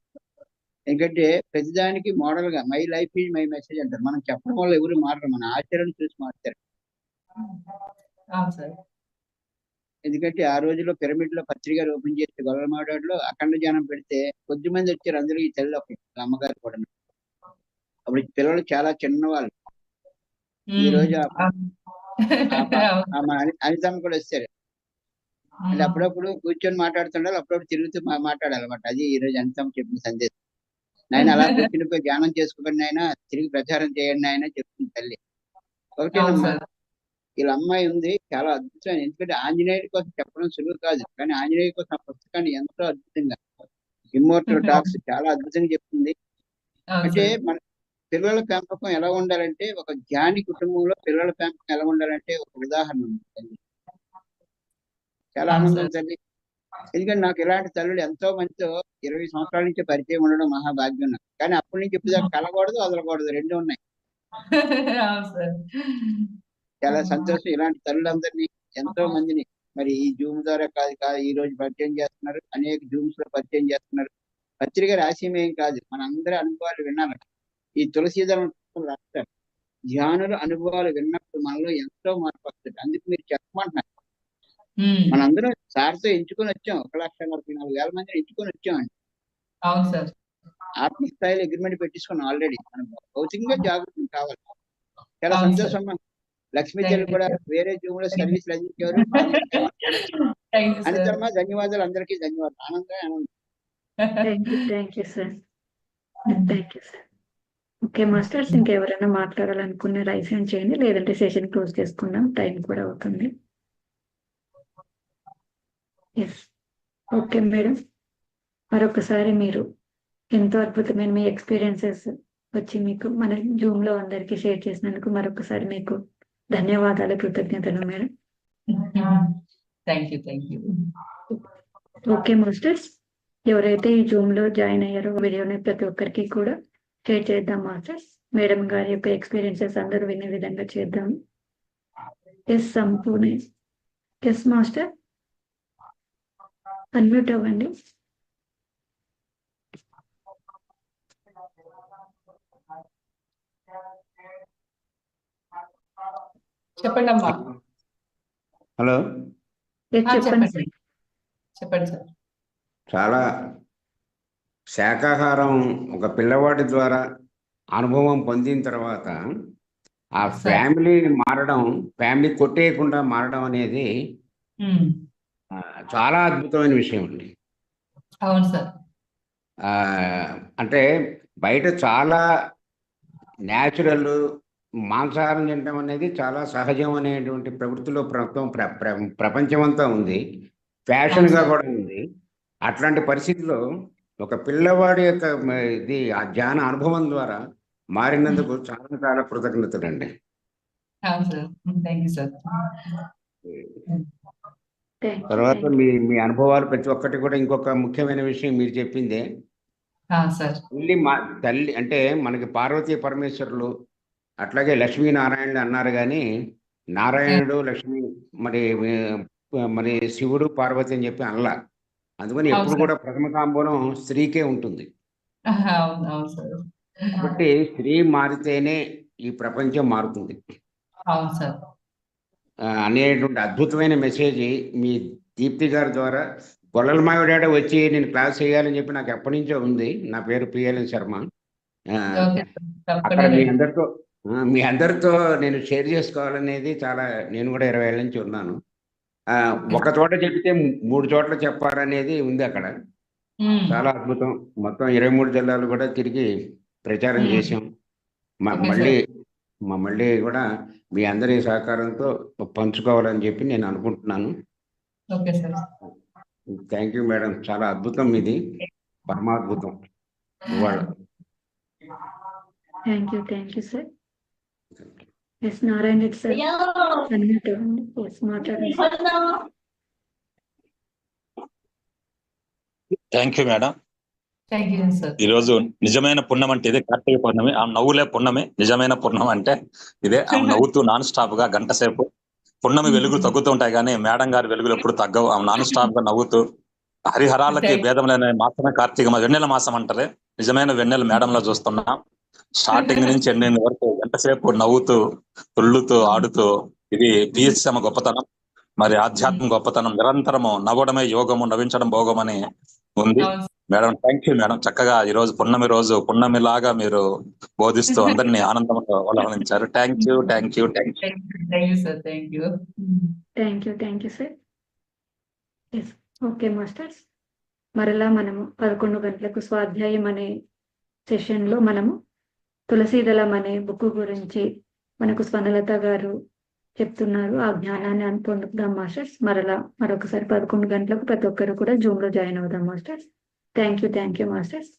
ఎందుకంటే ప్రతిదానికి మోడల్ గా my life is my message అంటారు. మనం చెప్పడం వల్ల ఎవరు మారరు, మన ఆచరణ చూసి మారుతారు. ఎందుకంటే ఆ రోజుల్లో పిరమిడ్ లో పత్రిక ఓపెన్ చేస్తే గొల్లమాడాడులో అఖండ ధ్యానం పెడితే కొద్ది మంది వచ్చారు. అందులో ఈ తల్లి ఒకటి, అమ్మగారు కూడా. అప్పుడు పిల్లలు చాలా చిన్నవాళ్ళు. ఈ రోజు అనితమ్మ కూడా వచ్చారు. అంటే అప్పుడప్పుడు కూర్చొని మాట్లాడుతుండాలి, అప్పుడప్పుడు తిరుగుతూ మాట్లాడాలన్నమాట. అది ఈ రోజు అనితమ్మ చెప్పిన సందేశం. నాయన అలా కూర్చునిపోయి ధ్యానం చేసుకోకండి, ఆయన తిరిగి ప్రచారం చేయండి ఆయన చెప్తుంది తల్లి. ఒకటేనమ్మా, వీళ్ళ అమ్మాయి ఉంది చాలా అద్భుతమైన. ఎందుకంటే ఆంజనేయుడి కోసం చెప్పడం సులువు కాదు, కానీ ఆంజనేయుడి కోసం ఆ పుస్తకాన్ని ఎంతో అద్భుతంగా ఇమ్మోర్టల్ టాక్స్ చాలా అద్భుతంగా చెప్తుంది. అంటే మన పిల్లల పెంపకం ఎలా ఉండాలంటే, ఒక జ్ఞాని కుటుంబంలో పిల్లల పెంపకం ఎలా ఉండాలంటే ఒక ఉదాహరణ ఉంది తల్లి. చాలా ఆనందం తల్లి. ఎందుకంటే నాకు ఇలాంటి తల్లులు ఎంతో మందితో 20 సంవత్సరాల నుంచి పరిచయం ఉండడం మహాభాగ్యం నాకు. కానీ అప్పటి నుంచి ఇప్పుడు దాకా కలగకూడదు, వదలకూడదు, రెండు ఉన్నాయి. చాలా సంతోషం. ఇలాంటి తల్లులందరినీ ఎంతో మందిని మరి ఈ జూమ్ ద్వారా కాదు ఈ రోజు పరిచయం చేస్తున్నారు. అనేక జూమ్స్ లో పరిచయం చేస్తున్నారు. పత్రిక రాసేమేం కాదు, మన అందరి అనుభవాలు వినాలి. ఈ తులసీధరం రాస్తారు, ధ్యానుల అనుభవాలు విన్నప్పుడు మనలో ఎంతో మార్పు వస్తుంది. అందుకు మీరు చెప్పమంటున్నారు. మనందరం సార్తో ఎంచుకొని వచ్చాం, 1,44,000 మందిని ఎంచుకొని వచ్చామండి. ఆత్మస్థాయిలో అగ్రిమెంట్ పెట్టించుకున్నాం ఆల్రెడీ. మనం భౌతికంగా జాగృతం కావాలి. చాలా సంతోషం. లక్ష్మీ తల్లి కూడా వేరే జూమ్ లో సర్వీసులు అందించారు. అనితమ్మ ధన్యవాదాలు, అందరికీ ధన్యవాదాలు. ఆనందం. Thank you sir. Okay masters, ఇంకెవరైనా మాట్లాడాలనుకున్న రైస్ హ్యాండ్ చేయండి, లేదంటే సెషన్ క్లోజ్ చేసుకుందాం, టైం కూడా అవుతుంది. ఎస్ ఓకే మేడం, మరొకసారి మీరు ఎంతో అద్భుతమైన మీ ఎక్స్పీరియన్సెస్ వచ్చి మీకు మన జూమ్ లో అందరికీ షేర్ చేసినందుకు మరొకసారి మీకు ధన్యవాదాలు, కృతజ్ఞతలు మేడం. ఓకే మాస్టర్స్, ఎవరైతే ఈ జూమ్ లో జాయిన్ అయ్యారో వీడియోని ప్రతి ఒక్కరికి కూడా షేర్ చేద్దాం మాస్టర్స్. మేడం గారి యొక్క ఎక్స్పీరియన్సెస్ అందరూ వినే విధంగా చేద్దాం. ఎస్ సంపూర్ణ. ఎస్ మాస్టర్, అన్మ్యూట్ అవ్వండి. చెప్పండి అమ్మా. హలో, చెప్పండి సార్. చెప్పండి సార్. చాలా శాకాహారం ఒక పిల్లవాడి ద్వారా అనుభవం పొందిన తర్వాత ఆ ఫ్యామిలీ మారడం, ఫ్యామిలీ కొట్టేయకుండా మారడం అనేది చాలా అద్భుతమైన విషయం అండి. అవును సార్. అంటే బయట చాలా న్యాచురల్ మాంసాహారం తినడం అనేది చాలా సహజం అనేటువంటి ప్రవృత్తిలో ప్రపంచమంతా ఉంది, ఫ్యాషన్గా సార్. కూడా ఉంది. అట్లాంటి పరిస్థితిలో ఒక పిల్లవాడి యొక్క ఇది ఆ జ్ఞాన అనుభవం ద్వారా మారినందుకు చాలా చాలా కృతజ్ఞతలండి. అవును సార్. Thank you sir. తర్వాత మీ అనుభవాలు ప్రతి ఒక్కటి కూడా, ఇంకొక ముఖ్యమైన విషయం మీరు చెప్పిందే, సార్. తల్లి అంటే మనకి పార్వతీ పరమేశ్వరులు అట్లాగే లక్ష్మీనారాయణుడు అన్నారు, కానీ నారాయణుడు లక్ష్మి మరి శివుడు పార్వతి అని చెప్పి అనలా. అందుకని అవును ఎప్పుడు సార్. కూడా ప్రథమ తాంబూలం స్త్రీకే ఉంటుంది. అవును అవును సార్. కాబట్టి స్త్రీ మారితేనే ఈ ప్రపంచం మారుతుంది అవును సార్. అనేటువంటి అద్భుతమైన మెసేజ్ మీ దీప్తి గారి ద్వారా. గొల్లల మావిడాడ వచ్చి నేను క్లాస్ చేయాలని చెప్పి నాకు ఎప్పటి నుంచో ఉంది. నా పేరు పిఎల్ఎన్ శర్మ. Okay sir. అక్కడ తప్పకుండా మీ అందరితో నేను షేర్ చేసుకోవాలనేది చాలా, నేను కూడా 20 ఏళ్ళ నుంచి ఉన్నాను. ఒక చోట చెప్తే 3 చోట్ల చెప్పాలనేది ఉంది అక్కడ. చాలా అద్భుతం. మొత్తం 23 జిల్లాలు కూడా తిరిగి ప్రచారం చేశాం. మళ్ళీ కూడా మీ అందరి సహకారంతో పంచుకోవాలని చెప్పి నేను అనుకుంటున్నాను. Okay sir. Thank you madam. చాలా అద్భుతం, ఇది పరమాద్భుతం ఇవాళ. Thank you sir. S Narayana Reddy sir, మాట్లాడండి. Thank you madam. Thank you sir. ఈరోజు నిజమైన పుణ్యం అంటే ఇదే, కార్తీక పౌర్ణమి. ఆ నవ్వులే పుణ్యమే, నిజమైన పుణ్యం అంటే ఇదే. ఆ నవ్వుతూ నాన్ స్టాప్ గా గంట సేపు. పున్నమి వెలుగులు తగ్గుతూ ఉంటాయి కానీ మేడం గారి వెలుగులు ఎప్పుడు తగ్గవు. ఆ నాన్ స్టాప్ గా నవ్వుతూ, హరిహరాలకి భేదం లేని మాసమే కార్తీక వెన్నెల మాసం అంటారే, నిజమైన వెన్నెల మేడంలో చూస్తున్నాం. స్టార్టింగ్ నుంచి ఎండింగ్ వరకు ఎంతసేపు నవ్వుతూ, తుళ్ళుతూ, ఆడుతూ, ఇది పిఎస్ఎం గొప్పతనం, మరి ఆధ్యాత్మిక గొప్పతనం. నిరంతరము నవ్వడమే యోగము, నవ్వించడం భోగం అని ఉంది. Madam thank you madam. చక్కగా ఈ రోజు పున్నమి రోజు పున్నమిలాగా మీరు బోధిస్తూ అందరినీ ఆనందంతో వలవరించారు. Thank you sir. Thank you sir. Okay masters, మరలా మనము 11 గంటలకు స్వాధ్యాయం అనే సెషన్ లో మనము తులసీదళం అనే బుక్ గురించి మనకు స్వనలత గారు చెప్తున్నారు. ఆ జ్ఞానాన్ని పొందుదాం మాస్టర్స్. మరొకసారి 11 గంటలకు ప్రతి ఒక్కరు కూడా జూమ్ లో జాయిన్ అవుదాం మాస్టర్స్. Thank you masters.